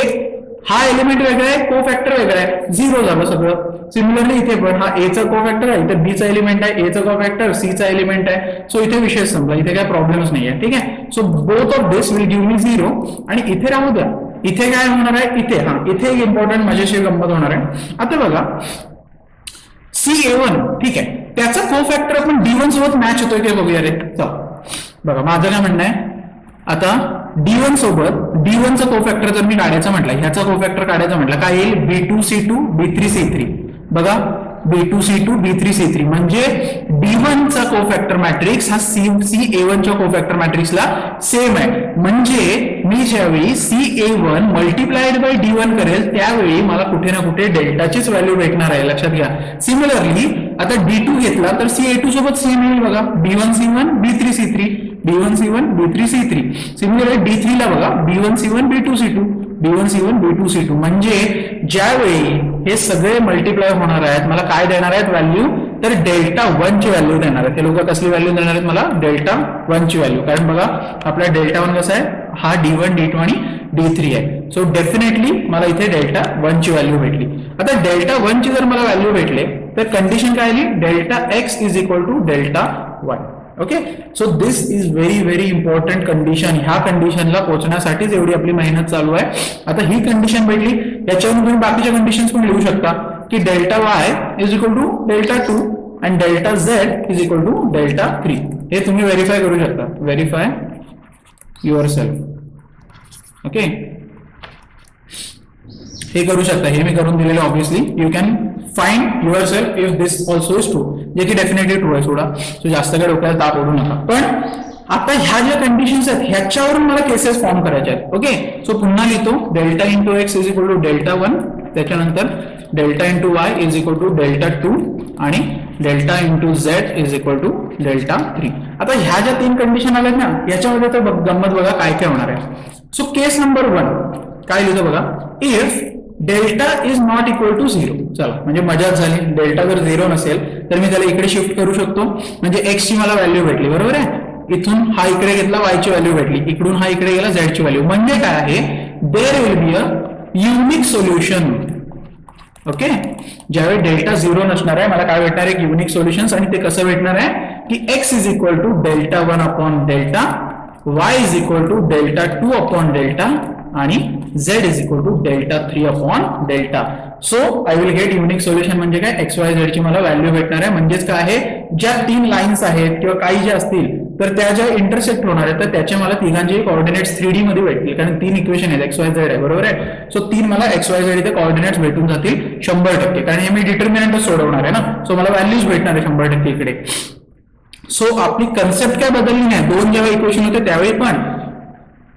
Speaker 1: हा एलिमेंट वेगळा आहे, कोफॅक्टर वेगळा आहे, झिरो झालं सगळं. सिमिलरली इथे पण हा A चा कोफॅक्टर आहे, इथे B चा एलिमेंट आहे, A चा कोफॅक्टर C चा एलिमेंट आहे. सो इथे विषय संपला, इथे काय प्रॉब्लेमच नाही आहे. ठीक आहे, so both of this will give me 0 आणि इथे राहू द्या. इथे काय होणार आहे, इथे एक इम्पॉर्टंट माझ्याशी गंमत होणार आहे. आता बघा CA1 ठीक आहे, त्याचा कोफॅक्टर आपण D1 सोबत मॅच होतोय की बघूया रे. बघा माझं काय म्हणणं आहे, आता D1 सोबत D1 चा कोफॅक्टर जर मी काढायचा म्हटलं, ह्याचा कोफॅक्टर काढायचा म्हटलं काय येईल, B2C2 B3C3. बघा B2C2 B3C3 म्हणजे D1 चा कोफॅक्टर मॅट्रिक्स हा CA1 च्या कोफॅक्टर मॅट्रिक्सला सेम आहे. म्हणजे मी ज्यावेळी CA1 मल्टिप्लाइड बाय D1 करेल त्यावेळी मला कुठे ना कुठे डेल्टाचीच व्हॅल्यू भेटणार आहे, लक्षात घ्या. सिमिलरली आता D2 घेतला तर CA2 सोबत सेम येईल. बघा B1C1 B3C3 B1C1 B3C3. Similarly D3 ला बघा B1C1 B2C2 B1C1 B2C2. म्हणजे ज्यावेळी हे सगळे मल्टिप्लाय होणार आहेत मला काय देणार आहेत व्हॅल्यू तर डेल्टा 1 ची व्हॅल्यू देणार आहेत. ते लोक कसली व्हॅल्यू देणार आहेत मला, डेल्टा 1 ची व्हॅल्यू. कारण बघा आपला डेल्टा 1 कसा आहे, हा D1 D2 आणि D3 आहे. सो डेफिनेटली मला इथे डेल्टा 1 ची व्हॅल्यू भेटली. आता डेल्टा 1 ची जर मला व्हॅल्यू भेटले तर कंडिशन काय आली, delta x is equal to delta 1. Okay, so this is very very important condition. ह्या कंडिशनला पोहोचण्यासाठीच एवढी आपली मेहनत चालू आहे. आता ही कंडिशन भेटली, याच्यावरून तुम्ही बाकीच्या कंडिशन्स पण लिहू शकता की delta y is equal to delta 2 आणि delta z is equal to delta 3. हे तुम्ही व्हेरीफाय करू शकता, व्हेरीफाय युअर सेल्फ. ओके, हे करू शकता, हे मी करून दिलेलं obviously. You can find your self if this also is true, जे की डेफिनेटली ट्रू आहे सोडा. सो जास्त काय डोक्याला ताप ओढू नका. पण आता ह्या ज्या कंडिशन्स आहेत ह्याच्यावरून मला केसेस फॉर्म करायचे आहेत. ओके, सो पुन्हा लिहितो, delta into X is equal to delta 1, त्याच्यानंतर delta into Y is equal to delta 2 आणि delta into Z is equal to delta 3. आता ह्या ज्या 3 कंडिशन आल्यात ना याच्यामध्ये तर गंमत बघा काय काय होणार आहे. सो केस नंबर 1 काय लिहितो बघा, if delta is not equal to 0. चला म्हणजे मजाच झाली, डेल्टा जर 0 नसेल तर मी त्याला इकडे शिफ्ट करू शकतो. म्हणजे एक्स ची मला व्हॅल्यू भेटली. बरोबर आहे, इथून हा इकडे घेतला y ची व्हॅल्यू भेटली, इकडून हा इकडे गेला z ची व्हॅल्यू. म्हणजे काय आहे, there will be a unique solution. Okay, ज्यावेळी डेल्टा 0 नसणार आहे मला काय भेटणार आहे, युनिक सोल्युशन्स. आणि ते कसं भेटणार आहे की x is equal to delta 1 upon delta, y is equal to delta 2 upon delta आणि z is equal to delta 3 upon delta. So I will get unique solution. म्हणजे काय, एक्स वाय झेड ची मला व्हॅल्यू भेटणार आहे. म्हणजेच काय आहे, ज्या 3 लाईन्स आहेत किंवा काही ज्या असतील तर त्या ज्या इंटरसेक्ट होणार आहेत तर त्याचे मला तिघांचे कोऑर्डिनेट्स 3D मध्ये भेटतील. कारण 3 इक्वेशन आहेत, एक्स वाय झेड आहे. बरोबर आहे, सो 3 मला एक्स वाय झेड इथे कोऑर्डिनेट्स भेटून जातील 100%. कारण हे मी डिटर्मिनंटच सोडवणार आहे ना, सो मला व्हॅल्यूज भेटणार आहे 100% इकडे. सो आपली कन्सेप्ट काय बदलली नाही. 2 जेव्हा इक्वेशन होते त्यावेळी पण,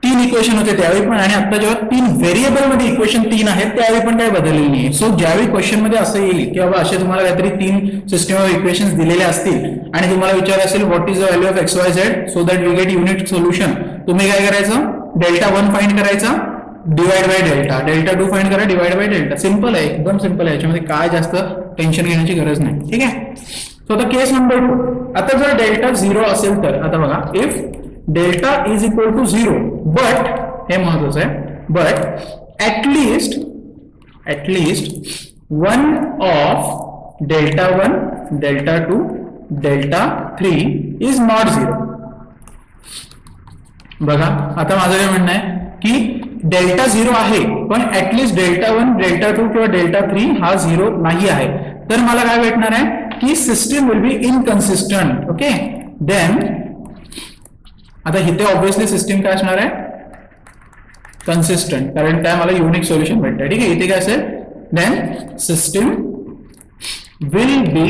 Speaker 1: 3 इक्वेशन होते त्यावेळी पण, आणि आता जेव्हा 3 व्हेरिएबल मध्ये इक्वेशन 3 आहेत त्यावेळी पण काय बदललेली नाही. सो ज्यावेळी क्वेश्चन मध्ये असं येईल की बाबा असे तुम्हाला काहीतरी 3 सिस्टम ऑफ इक्वेशन्स दिलेले असतील आणि तुम्हाला विचार असेल what is the value of X Y Z so that we get unique solution, तुम्ही काय करायचं, डेल्टा 1 फाइंड करायचा divide by delta, delta 2 find करा डिवाइड बाय डेल्टा. सिंपल आहे, एकदम सिंपल आहे, याच्यामध्ये काय जास्त टेन्शन घेण्याची गरज नाही. ठीक आहे. सो आता केस नंबर 2. आता जर डेल्टा 0 असेल तर आता बघा, if delta is equal to 0 but, हे महत्वाचं आहे, but at least one of delta 1, delta 2, delta 3 is not 0. बघा आता माझं काय म्हणणं आहे की डेल्टा 0 आहे पण ऍटलिस्ट डेल्टा 1, डेल्टा 2 किंवा डेल्टा 3 हा 0 नाही आहे, तर मला काय भेटणार आहे की system will be inconsistent. Okay, then आता इथे ऑब्विसली सिस्टीम काय असणार आहे, कन्सिस्टंट, कारण काय मला युनिक सोल्युशन भेटतंय. ठीक आहे, इथे काय असेल, then system will be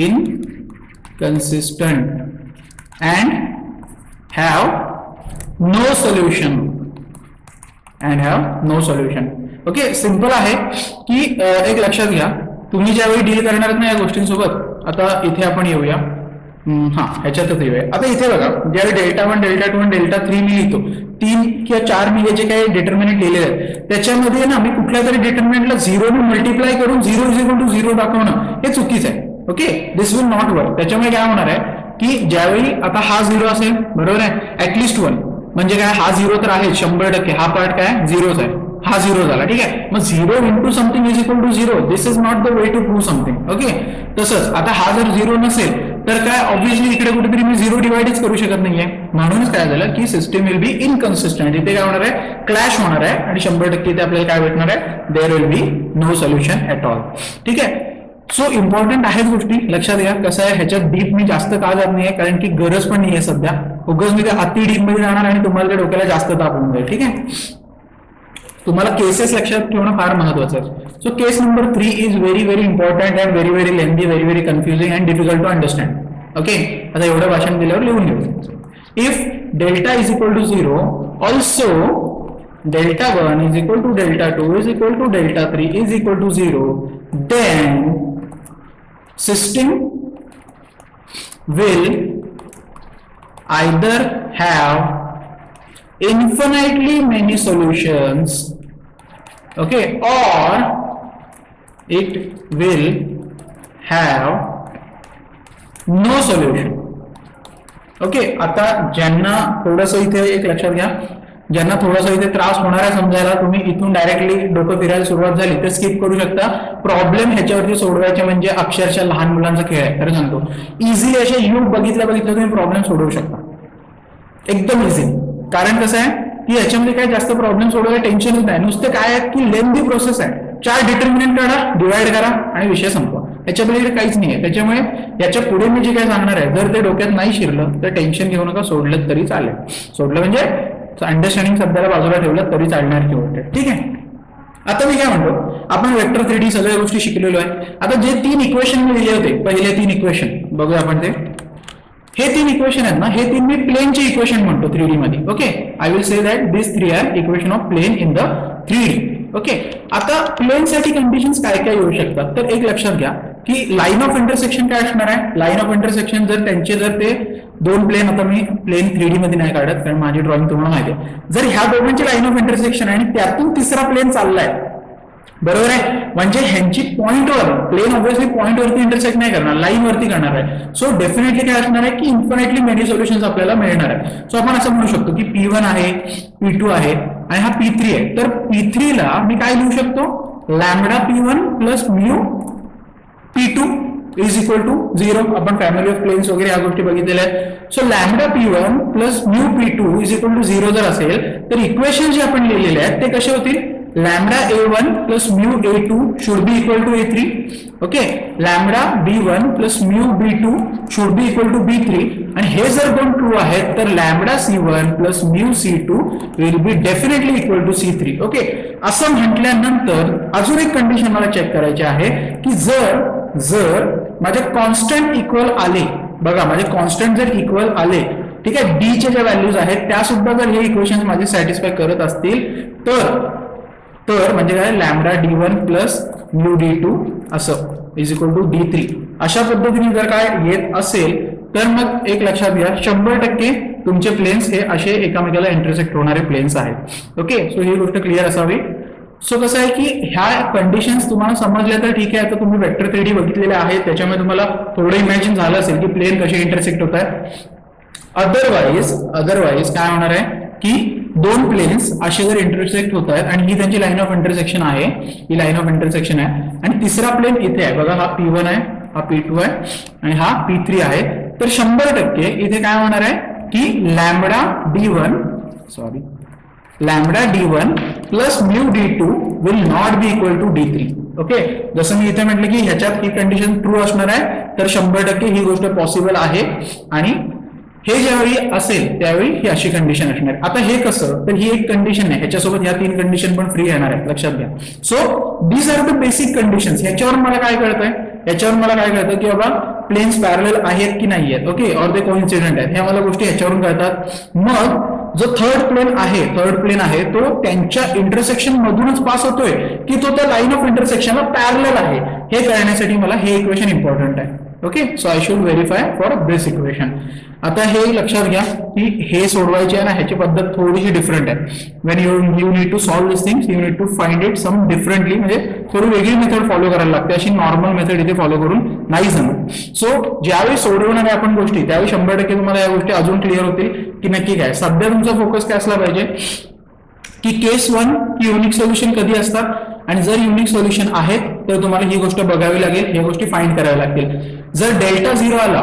Speaker 1: inconsistent and have no solution. Okay, simple आहे की एक लक्षात घ्या, तुम्ही ज्यावेळी डील करणार ना या गोष्टींसोबत, आता इथे आपण येऊया, ह्याच्यातच येऊया. आता इथे बघा, ज्यावेळी डेल्टा 1, डेल्टा 2 आणि डेल्टा 3 मी लिहितो, 3 किंवा 4 मी जे काही डिटर्मिनंट लिहिलेले आहेत त्याच्यामध्ये ना मी कुठल्या तरी डिटर्मिनंटला 0 ने मल्टिप्लाय करून 0 दाखवणं हे चुकीचं आहे. Okay, this will not work. त्याच्यामुळे काय होणार आहे की ज्यावेळी आता हा 0 असेल, बरोबर आहे, ऍटलिस्ट 1 म्हणजे काय, हा 0 तर आहे 100%, हा पार्ट काय 0च आहे, हा 0 झाला. ठीक आहे, मग 0 into something is equal to 0, this is not the way to prove something. Okay, तसंच आता हा जर 0 नसेल तर काय ऑब्व्हियसली इकडे कुठेतरी मी 0 डिवाइडच करू शकत नाहीये, म्हणूनच काय झालं की सिस्टीम विल बी इनकन्सिस्टंट. इथे काय होणार आहे, क्लॅश होणार आहे आणि 100% इथे आपल्याला काय भेटणार आहे, there will be no solution at all. ठीक आहे, सो इम्पॉर्टंट आहेत गोष्टी, लक्षात घ्या. कसं आहे, ह्याच्यात डीप मी जास्त का जात नाहीये कारण की गरज पण नाहीये सध्या, उगाच मी अति डीप मध्ये जाणार आणि तुम्हाला त्या डोक्याला जास्त ताप होऊन जाईल. ठीक आहे, तुम्हाला केसेस लक्षात ठेवणं फार महत्वाचं आहे. So case number 3 is very very important and very very lengthy, very very confusing and difficult to understand. Okay, आता एवढं भाषण दिल्यावर लिहून घेऊ. If delta is equal to 0 also delta 1 is equal to delta 2 is equal to delta 3 is equal to 0, then system will either have infinitely many solutions, okay, or it will have no solution. Okay, आता ज्यांना थोडंसं इथे एक लक्षात घ्या, ज्यांना थोडासा इथे त्रास होणार आहे समजायला, तुम्ही इथून डायरेक्टली डोकं फिरायला सुरुवात झाली तर स्किप करू शकता. प्रॉब्लेम ह्याच्यावरती सोडवायचे म्हणजे अक्षरशः लहान मुलांचा खेळ आहे, खरं सांगतो. इझिली असे यू बघितलं तुम्ही प्रॉब्लेम सोडवू शकता एकदम इझी. कारण कसं आहे की ह्याच्यामध्ये काय जास्त प्रॉब्लेम सोडवायला टेन्शनच नाही, नुसतं काय आहे की लेंथी प्रोसेस आहे, 4 डिटर्मिनंट काढा, डिवाइड करा आणि विषय संपवा, याच्यापलीकडे काहीच नाही आहे. त्याच्यामुळे याच्या पुढे मी जे काय सांगणार आहे, जर ते डोक्यात नाही शिरलं तर टेन्शन घेऊ नका, सोडलं तरी चालेल. सोडलं म्हणजे अंडरस्टँडिंग सध्याला बाजूला ठेवलं तरी चालणार की होते. ठीक आहे, आता मी काय म्हणतो, आपण वेक्टर 3D सगळ्या गोष्टी शिकलेलो आहे. आता जे 3 इक्वेशन मी लिहिले होते, पहिले 3 इक्वेशन बघूया आपण. ते हे 3 इक्वेशन आहेत ना, हे 3 मी प्लेनचे इक्वेशन म्हणतो 3D मध्ये. Okay, I will say that this 3 are equation of plane in the 3D. Okay, आता प्लेन साठी कंडिशन्स काय काय येऊ शकतात, तर एक लक्षात घ्या की लाईन ऑफ इंटरसेक्शन काय असणार आहे. लाईन ऑफ इंटरसेक्शन जर ते 2 प्लेन, आता मी प्लेन 3D मध्ये नाही काढत कारण माझी ड्रॉइंग तुम्हाला माहिती आहे, जर ह्या दोघांची लाईन ऑफ इंटरसेक्शन आहे आणि त्यातून तिसरा प्लेन चाललाय, बरोबर आहे, म्हणजे ह्यांची पॉइंटवर, प्लेन ऑब्व्हियसली पॉइंटवरती इंटरसेक्ट नाही करणार, लाईन वरती करणार आहे. सो डेफिनेटली काय असणार आहे की इन्फिनिटली मेनी सोल्युशन्स आपल्याला मिळणार आहे. सो आपण असं म्हणू शकतो की P1 आहे, P2 आहे आणि हा P3 आहे. तर P3 ला मी काय लिहू शकतो, lambda P1 plus mu P2 is equal to 0. आपण फॅमिली ऑफ प्लेन्स वगैरे या गोष्टी बघितलेल्या आहेत. So lambda P1 plus mu P2 is equal to 0 जर असेल तर इक्वेशन जे आपण लिहिलेले आहेत ते कसे होतील, lambda A1 plus mu A2 should be equal to A3. Okay, lambda B1 plus mu B2 should be equal to B3. आणि हे जर दोन ट्रू आहेत तर lambda C1 plus mu C2 will be definitely equal to C3. Okay, असं म्हटल्यानंतर अजून एक कंडिशन मला चेक करायची आहे की जर माझे कॉन्स्टंट इक्वल आले, बघा माझे कॉन्स्टंट जर इक्वल आले, ठीक आहे, डी चे ज्या व्हॅल्यूज आहेत त्या सुद्धा जर हे इक्वेशन माझे सॅटिस्फाय करत असतील तर म्हणजे काय, lambda D1 plus mu D2 असं इज इक्वल टू D3 अशा पद्धतीने जर काय येत असेल तर मग एक लक्षात घ्या, 100% तुमचे प्लेन्स हे असे एकामेकाला इंटरसेक्ट होणारे प्लेन्स आहेत. ओके, सो ही गोष्ट क्लिअर असावी. सो कसं आहे की ह्या कंडिशन्स तुम्हाला समजल्या तर ठीक आहे. आता तुम्ही वेक्टर 3D बघितलेले आहेत, त्याच्यामुळे तुम्हाला थोडं इमॅजिन झालं असेल की प्लेन कसे इंटरसेक्ट होत आहे. अदरवाईज काय होणार आहे की दोन प्लेन्स असे जर इंटरसेक्ट होत आहेत आणि ही त्यांची लाईन ऑफ इंटरसेक्शन आहे, ही लाईन ऑफ इंटरसेक्शन आहे आणि तिसरा प्लेन इथे आहे बघा, हा P1 आहे, हा P2 आहे आणि हा P3 आहे, तर 100% इथे काय होणार आहे की lambda d1 plus mu d2 will not be equal to d3. Okay, जसं मी इथे म्हटलं की ह्याच्यात ही कंडिशन ट्रू असणार आहे, तर 100% ही गोष्ट पॉसिबल आहे. आणि हे ज्यावेळी असेल त्यावेळी ही अशी कंडिशन असणार. आता हे कसं, तर ही एक कंडिशन आहे, ह्याच्यासोबत ह्या 3 कंडिशन पण फ्री येणार आहे, लक्षात घ्या. So these are the basic conditions. ह्याच्यावर मला काय कळतं की बाबा प्लेन्स पॅरलल आहेत की नाही आहेत, ओके, और ते कोइन्सिडेंट आहेत, ह्या मला गोष्टी ह्याच्यावरून कळतात. मग जो थर्ड प्लेन आहे तो त्यांच्या इंटरसेक्शन मधूनच पास होतोय की तो त्या लाईन ऑफ इंटरसेक्शनला पॅरलल आहे, हे कळण्यासाठी मला हे इक्वेशन इम्पॉर्टंट आहे. Okay, so I should verify for this equation. आता हे लक्षात घ्या की हे सोडवायचे आहे ना, ह्याची पद्धत थोडीशी डिफरंट आहे. When you need to solve this things you need to find it some differently, म्हणजे थोडी वेगळी मेथड फॉलो करायला लागते, अशी नॉर्मल मेथड इथे फॉलो करून नाही जमत. सो ज्यावेळी सोडवणार आहे आपण गोष्टी त्यावेळी 100% तुम्हाला या गोष्टी अजून क्लिअर होतील की नक्की काय. सध्या तुमचा फोकस काय असला पाहिजे की केस 1 की युनिक सोल्युशन कधी असतात, आणि जर युनिक सोल्युशन आहेत तर तुम्हाला ही गोष्ट बघावी लागेल, ही गोष्टी फाइंड कराव्या लागतील. जर डेल्टा 0 आला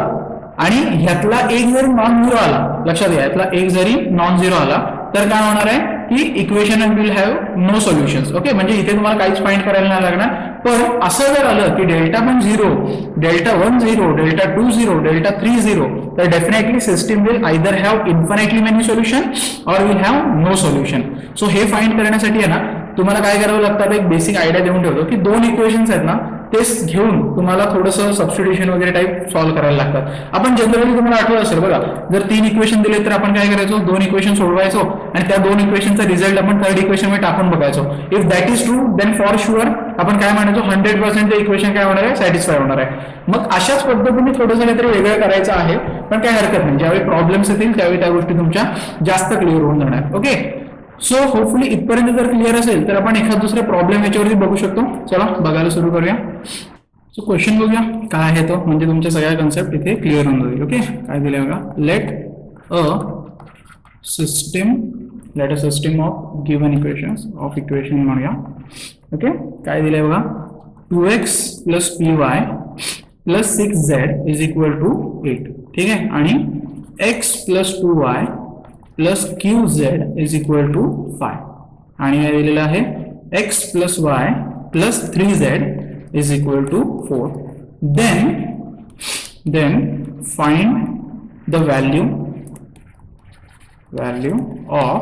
Speaker 1: आणि ह्यातला एक जरी नॉन झिरो आला, लक्षात घ्या, ह्यातला एक जरी नॉन झिरो आला तर काय होणार आहे की equation will have no solutions. Okay, म्हणजे इथे तुम्हाला काहीच फाइंड करायला नाही लागणार. पण असं जर आलं की डेल्टा 1 0, डेल्टा 1 0, डेल्टा 2 0, डेल्टा 3 0, तर definitely system will either have infinitely many solution or will have no solution. So हे फाइंड करण्यासाठी आहे ना तुम्हाला काय करावं लागतं, एक बेसिक आयडिया देऊन ठेवतो की 2 इक्वेशन्स आहेत ना तेच घेऊन तुम्हाला थोडंसं सबस्टिट्यूशन वगैरे टाइप सॉल्व्ह करायला लागतात. आपण जनरली तुम्हाला आठवत असेल बघा, जर 3 इक्वेशन दिले तर आपण काय करायचो, 2 इक्वेशन सोडवायचो आणि त्या 2 इक्वेशनचा रिझल्ट आपण थर्ड इक्वेशन मध्ये टाकून बघायचो. If that is true then for sure आपण काय म्हणायचो 100% ते इक्वेशन काय होणार आहे, सॅटिस्फाय होणार आहे. मग अशाच पद्धतीने थोडंसं काहीतरी वेगळं करायचं आहे, पण काय हरकत नाही, ज्यावेळी प्रॉब्लेम्स येतील त्यावेळी त्या गोष्टी तुमच्या जास्त क्लिअर होऊन जाणार. ओके, सो होपफुली इथपर्यंत जर क्लिअर असेल तर आपण एखाद दुसरे प्रॉब्लेम याच्यावरती बघू शकतो. चला बघायला सुरू करूया. सो क्वेश्चन बघूया काय आहे तो, म्हणजे तुमच्या सगळ्या कन्सेप्ट इथे क्लिअर होऊन जाईल. ओके, काय दिले बघा, let a system of given equation म्हणूया. ओके, काय दिले बघा, 2x plus py plus 6z is equal to 8. ठीक आहे, आणि x plus 2y plus qz is equal to 5. आणि काय दिलेलं आहे, x plus y plus 3z is equal to 4. Then find the value of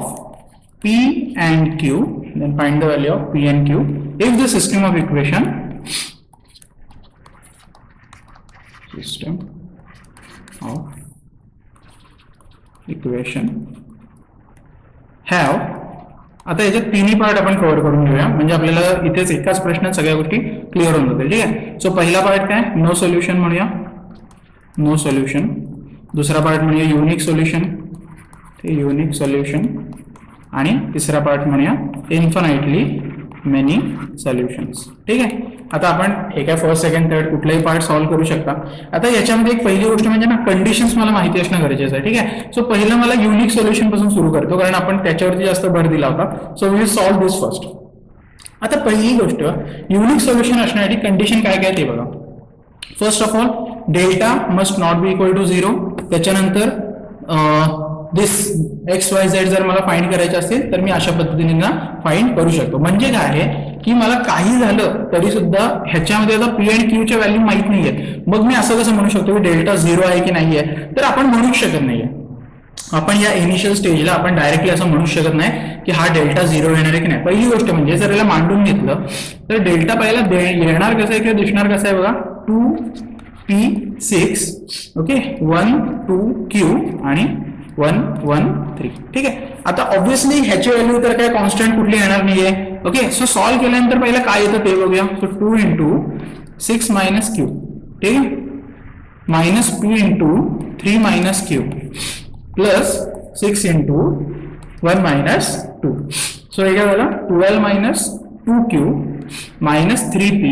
Speaker 1: P and Q. Then find the value of P and Q if the system of equation have. आता याच्यात तिन्ही part आपण cover करून घेऊया, म्हणजे आपल्याला इथेच एकाच प्रश्नात सगळ्या गोष्टी क्लिअर होऊन जातील. ठीक आहे, सो पहिला पार्ट काय, नो सोल्युशन म्हणूया, नो सोल्युशन. दुसरा पार्ट म्हणूया युनिक सोल्युशन, आणि तिसरा पार्ट म्हणूया इन्फिनिटली मेनी सोल्युशन्स. ठीक आहे, आता आपण एका फर्स्ट सेकंड थर्ड कुठलाही पार्ट सॉल्व्ह करू शकता. आता याच्यामध्ये एक पहिली गोष्ट म्हणजे ना कंडिशन्स मला माहिती असणं गरजेचं आहे. ठीक आहे, सो पहिलं मला युनिक सोल्युशन पासून सुरू करतो, कारण आपण त्याच्यावरती जास्त भर दिला होता. So we will solve this first. आता पहिली गोष्ट, युनिक सोल्युशन असण्यासाठी कंडिशन काय काय ते बघा. First of all delta must not be equal to 0. त्याच्यानंतर दिस एक्स वाय झेड जर मला फाइंड करायचे असतील तर मी अशा पद्धतीने फाइंड करू शकतो. म्हणजे काय आहे की मला काही झालं तरी सुद्धा ह्याच्यामध्ये आता पी अँड क्यूच्या व्हॅल्यू माहित नाहीये, मग मी असं कसं म्हणू शकतो की डेल्टा 0 आहे की नाहीये, तर आपण म्हणूच शकत नाहीये. आपण या इनिशियल स्टेजला आपण डायरेक्टली असं म्हणू शकत नाही की हा डेल्टा 0 येणार आहे की नाही. पहिली गोष्ट म्हणजे जर याला मांडून घेतलं तर डेल्टा पहिला येणार कसं आहे किंवा दिसणार कसं आहे बघा, 2p6 ओके 1 2q आणि 1 1 3. ठीक आहे, आता ऑब्व्हियसली ह्याची व्हॅल्यू तर काय कॉन्स्टंट कुठली येणार नाहीये. ओके, सो सॉल्व्ह केल्यानंतर पहिलं काय येतं ते बघूया. So 2 into 6 minus q. ठीक आहे, minus p into 3 minus q plus 6 into 1 minus 2. So हे काय झालं 12 minus 2q minus 3p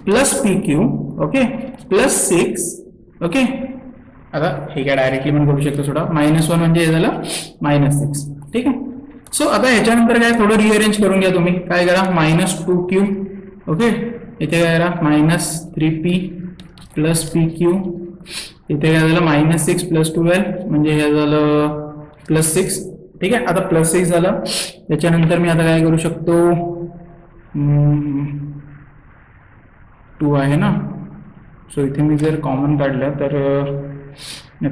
Speaker 1: plus pq okay plus 6 okay. आता हे काय डायरेक्टली पण करू शकतो थोडा -1 म्हणजे हे झालं -6 ठीक आहे. सो आता ह्याच्यानंतर काय थोडं रिअरेंज करून घ्या तुम्ही. काय करा -2q ओके इथे काय करा -3p प्लस pq इथे काय झालं -6 प्लस 12 म्हणजे हे झालं +6 ठीक आहे. आता +6 झालं त्याच्यानंतर मी आता काय करू शकतो 2 आहे ना. सो इथे मी जर कॉमन काढलं तर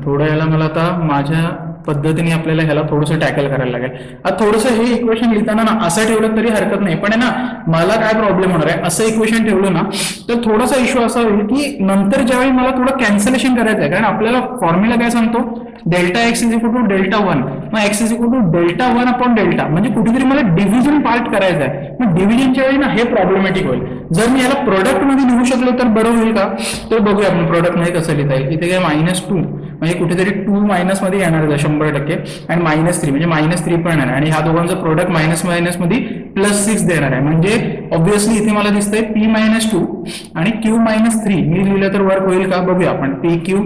Speaker 1: थोडं याला मला आता माझ्या पद्धतीने आपल्याला ह्याला थोडंसं टॅकल करायला लागेल. आता थोडंसं हे इक्वेशन लिहिताना ना असं ठेवलं तरी हरकत नाही, पण आहे ना मला काय प्रॉब्लेम होणार आहे असं इक्वेशन ठेवलं ना तर थोडासा इश्यू असा होईल की नंतर ज्यावेळी मला थोडं कॅन्सलेशन करायचं आहे, कारण आपल्याला फॉर्म्युला काय सांगतो delta X is equal to delta 1, मग X is equal to delta 1 upon delta, म्हणजे कुठेतरी मला डिव्हिजन पार्ट करायचा आहे. मग डिव्हिजनच्या वेळी ना हे प्रॉब्लेमॅटिक होईल. जर मी याला प्रोडक्ट मध्ये लिहू शकलो तर बरं होईल का, तर बघूया आपण प्रोडक्ट मध्ये कसं लिहिता येईल. इथे काय -2 म्हणजे कुठेतरी 2 मायनस मध्ये येणार आहे 100% आणि -3 म्हणजे -3 पण येणार आणि ह्या दोघांचं प्रोडक्ट मायनस मायनस मध्ये +6 देणार आहे. म्हणजे ऑब्व्हियसली इथे मला दिसतंय p-2 आणि q-3 मी लिहिलं तर वर्क होईल का बघूया आपण. pq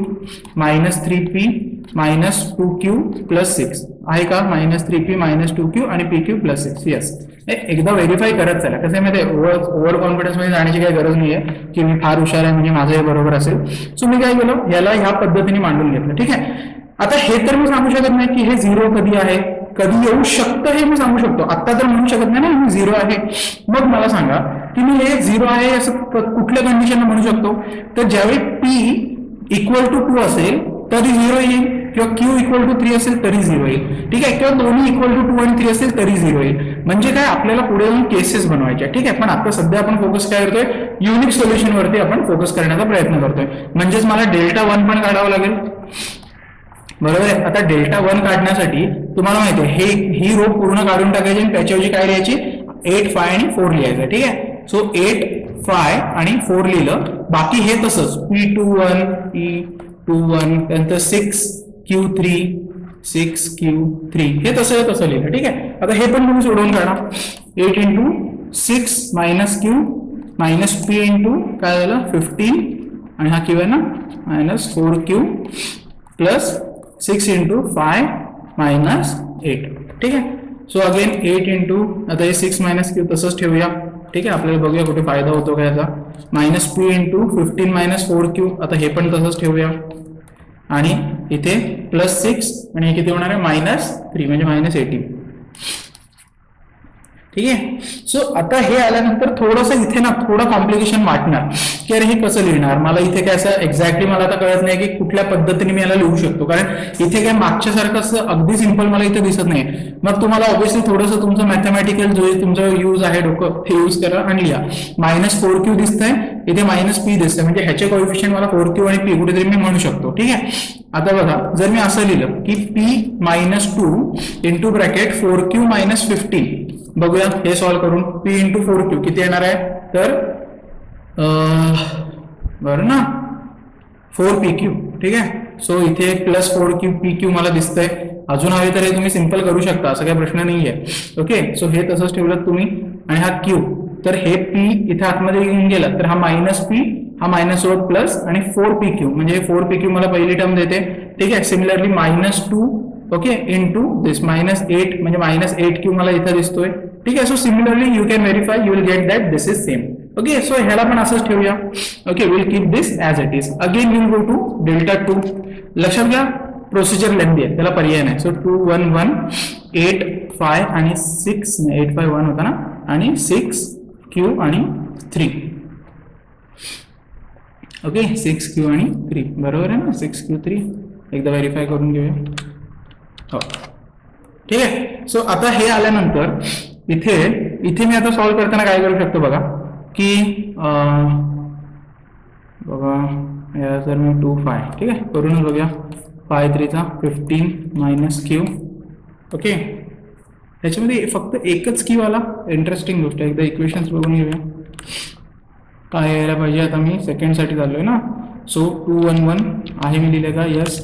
Speaker 1: -3p -2q + 6 आहे का, -3p -2q आणि pq + 6 येस. एकदा व्हेरीफाय करत चला. कसं आहे माहिती ओव्हर कॉन्फिडन्स मध्ये जाण्याची काही गरज नाहीये की मी फार हुशार आहे म्हणजे माझं हे बरोबर असेल. सो मी काय केलं याला ह्या पद्धतीने मांडून घेतलं ठीक आहे. आता हे तर मी सांगू शकत नाही की हे 0 कधी आहे कधी येऊ शकतं हे मी सांगू शकतो, आता तर म्हणू शकत नाही ना मी 0 आहे. मग मला सांगा की मी हे 0 आहे असं कुठल्या कंडिशनला म्हणू शकतो, तर ज्यावेळी p = 2 असेल तरी 0 येईल किंवा q = 3 असेल तरी 0 येईल ठीक आहे, किंवा दोन्ही = 2 आणि 3 असेल तरी 0 येईल. म्हणजे काय आपल्याला पुढे जाऊन केसेस बनवायच्या ठीक आहे. पण आता सध्या आपण फोकस काय करतोय युनिक सोल्युशन वरती आपण फोकस करण्याचा प्रयत्न करतोय. म्हणजेच मला डेल्टा 1 पण काढावं लागेल बरोबर आहे. आता डेल्टा 1 काढण्यासाठी तुम्हाला माहिती आहे ही रो पूर्ण काढून टाकायची आणि त्याच्याऐवजी काय लिहायची 8, 5 आणि 4 लिहायचं ठीक आहे. सो 8, 5 आणि 4 लिहिलं, बाकी हे तसंच p21 p21 त्यानंतर 6q3 6q3 हे तसं लिहिलं ठीक आहे. आता हे पण तुम्ही सोडवून काढा. 8 × 6 - q -p × काय झालं 15 आणि हा q आहे ना -4q + 6 × 5 - 8 ठीक आहे. सो अगेन 8 × आता हे 6 - q तसंच ठेवूया ठीक आहे. आपल्याला बघूया कुठे फायदा होतो का याचा. -p × 15 - 4q आता हे पण तसंच ठेवूया आणि इथे +6 आणि हे किती होणार आहे -3 म्हणजे -18 ठीक आहे. सो आता हे आल्यानंतर थोडंसं इथे ना थोडं कॉम्प्लिकेशन वाटणार की अरे हे कसं लिहिणार, मला इथे काय असं एक्झॅक्टली मला आता कळत नाही की कुठल्या पद्धतीने मी याला लिहू शकतो, कारण इथे काय मागच्या सारखं असं अगदी सिंपल मला इथे दिसत नाही. मग तुम्हाला ऑब्व्हियसली थोडंसं तुमचं मॅथमॅटिकल जो तुमचं यूज आहे डोकं ते यूज करा आणि लिहा. -4q दिसतंय इथे -p दिसतंय म्हणजे ह्याचे कोएफिशियंट मला 4q आणि p कुठेतरी मी म्हणू शकतो ठीक आहे. आता बघा जर मी असं लिहिलं की p - 2 × 4q - 15 बघूया हे सॉल्व करून. p × 4q किती येणार आहे तर बरं ना 4pq ठीक आहे. सो इथे +4q pq मला दिसतंय. अजून हवे तर हे तुम्ही सिंपल करू शकता, असं काही प्रश्न नाहीये ओके. सो हे तसंच ठेवलं तुम्ही आणि हा q तर हे p इथे आतमध्ये येऊन गेला तर हा -p हा -4 प्लस आणि 4pq म्हणजे 4pq मला पहिली टर्म देते ठीक आहे. सिमिलरली -2 ओके इंटू दिस -8 म्हणजे -8q मला इथं दिसतोय ठीक आहे. So similarly you can verify you will get that this is same okay. So ह्याला पण असंच ठेवूया okay. Will keep this as it is. Again will go to delta 2. लक्षात घ्या प्रोसिजर लेंदी आहे त्याला पर्याय नाही. सो 2 1 1 8 5 आणि 6 8 5 1 होता ना आणि 6q आणि 3 ओके. 6q आणि 3 बरोबर आहे ना 6q 3 एकदा व्हेरीफाय करून घेऊया हो ठीक आहे. सो आता हे आल्यानंतर इथे मी आता सॉल्व करताना काय करू शकतो बघा की बघा या जर मी 2 5 ठीक आहे करून बघूया 5 3 15 - q ओके. त्याच्यामध्ये फक्त एकच q आला. इंटरेस्टिंग गोष्ट एकदा इक्वेशन्स बघून घेऊया काय यायला पाहिजे. आता मी सेकंडसाठी चाललोय ना. सो 2 1 1 आहे मी लिहिले का यस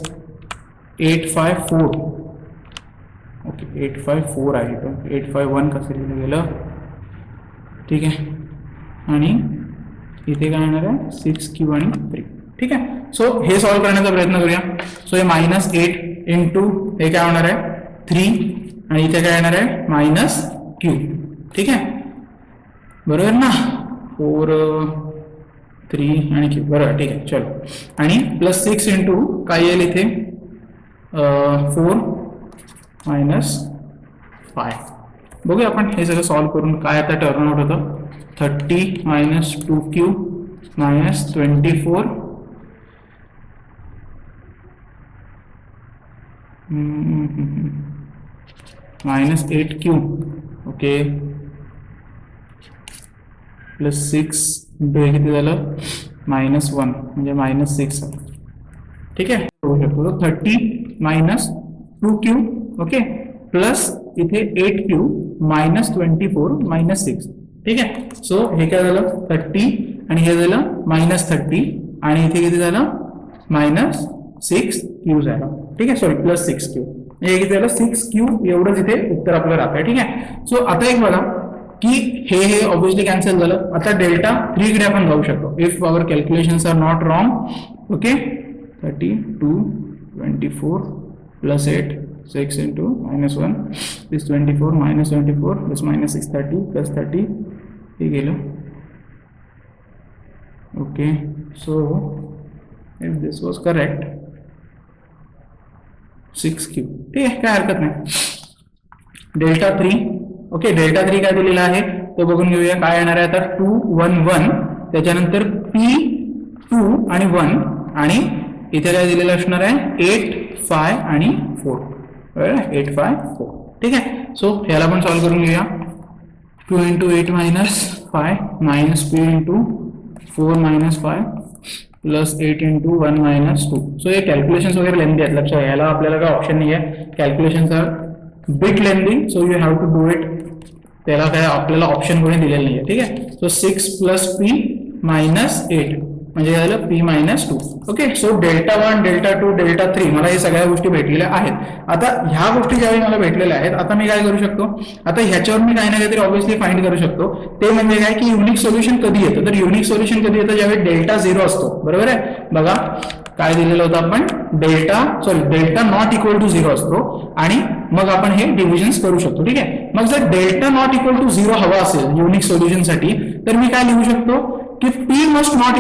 Speaker 1: 8 5 4 ओके 8 5 4 आहे पण 8 5 1 कसं लिहिलं गेलं ठीक आहे, आणि इथे काय येणार आहे 6Q आणि 3. ठीक आहे, सो हे सॉल्व्ह करण्याचा प्रयत्न करूया. सो हे -8 इंटू हे काय होणार आहे 3 आणि इथे काय येणार आहे -Q. ठीक आहे, बरोबर ना, 4 3 आणि Q, बरोबर. ठीक आहे, चलो. आणि +6 इंटू काय येईल इथे 4 - 5. बघूया आपण हे सगळं सॉल्व्ह करून काय आता टर्न आउट होतं. 30 - 2Q - 24 -8Q. ओके, +6 इंटू हे किती झालं -1 म्हणजे -6. ठीक आहे, होऊ शकतो. 30 - 2Q. ओके, प्लस इथे 8Q -24 -6. ठीक आहे, सो हे काय झालं 30 आणि हे झालं -30 आणि इथे किती झालं -6Q झालं. ठीक आहे, सॉरी +6Q. हे किती झालं 6Q एवढंच इथे उत्तर आपलं राहतं. ठीक आहे, सो आता एक बघा की हे ऑब्विसली कॅन्सल झालं. आता डेल्टा 3 कडे आपण जाऊ शकतो. If our calculations are not wrong. Okay, 32 24 +8 6 into -1 is 24 -24 plus -6 30 plus 30 हे गेलं. Okay, so if this was correct 6Q. ठीक आहे, काय हरकत नाही. डेल्टा 3. ओके, डेल्टा 3 काय दिलेला आहे तो बघून घेऊया. काय येणार आहे आता 2 1 1 त्याच्यानंतर P2 आणि 1 आणि इथे काय दिलेलं असणार आहे 8 5 आणि 4. 8 5 4. ठीक आहे, सो ह्याला पण सॉल्व्ह करून घेऊया. 2 into 8 - 5 -P into 4 - 5 plus 8 into 1 - 2. So हे कॅल्क्युलेशन्स वगैरे लेंदी आहेत, लक्षात घ्यायला आपल्याला काय ऑप्शन नाही आहे. Calculations are bit lengthy, so you have to do it. त्याला काय आपल्याला ऑप्शन कोणी दिलेलं नाही आहे. ठीक आहे, सो 6 + P - 8 म्हणजे झालं P - 2. Okay, so delta 1 delta 2 delta 3 मला हे सगळ्या गोष्टी भेटलेल्या आहेत. आता ह्या गोष्टी ज्यावेळी मला भेटलेल्या आहेत, आता मी काय करू शकतो, आता ह्याच्यावर मी काही ना काहीतरी ऑब्व्हियसली फाइंड करू शकतो. ते म्हणजे काय की युनिक सोल्युशन कधी येतं. तर युनिक सोल्युशन कधी येतं ज्यावेळी डेल्टा 0 असतो. बरोबर आहे, बघा काय दिलेलं होतं आपण डेल्टा नॉट इक्वल टू 0 असतो आणि मग आपण हे डिव्हिजन्स करू शकतो. ठीक आहे, मग जर डेल्टा नॉट इक्वल टू 0 हवा असेल युनिक सोल्युशन साठी तर मी काय लिहू शकतो कि P must not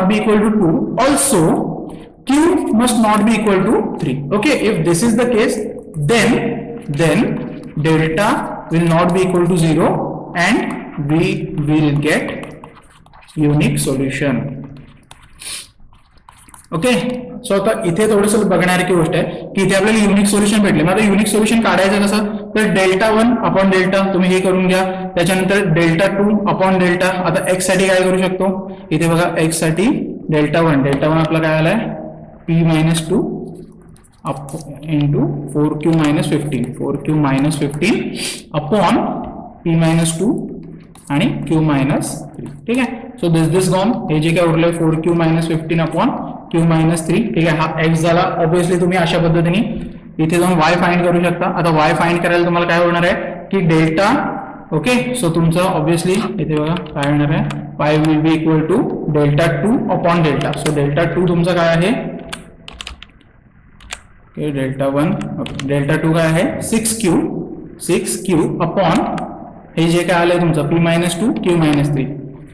Speaker 1: be equal to 2. Also, Q must not be equal to 3. Okay, if this is the case, then delta will not be equal to 0, and we will get unique solution. Okay, so आता इथे थोडंसं बघणारी की गोष्ट आहे की इथे आपल्याला युनिक सोल्युशन भेटले. मग आता युनिक सोल्युशन काढायचं कसं, तर डेल्टा 1 अपॉन डेल्टा तुम्ही हे करून घ्या. त्याच्यानंतर डेल्टा 2 अपॉन डेल्टा. आता x साठी काय करू शकतो, इथे बघा x साठी डेल्टा 1 आपला काय आलाय P - 2 into 4Q - 15 upon P - 2 आणि Q - 3. ठीक आहे, सो दिस गॉन. हे जे काय उरलंय 4Q - 15 अपॉन Q - 3. ठीक आहे, हा x झाला. ऑब्विसली तुम्ही अशा पद्धतीने इथे जाऊन y फाइंड करू शकता. आता y फाइंड करायला तुम्हाला काय होणार आहे की डेल्टा. ओके, सो तुमचं ऑब्विसली इथे बघा काय होणार आहे y will be equal to delta 2 upon delta. So delta 2 तुमचं काय आहे डेल्टा 1. डेल्टा 2 काय आहे 6Q अपॉन हे जे काय आलंय तुमचं P - 2 Q - 3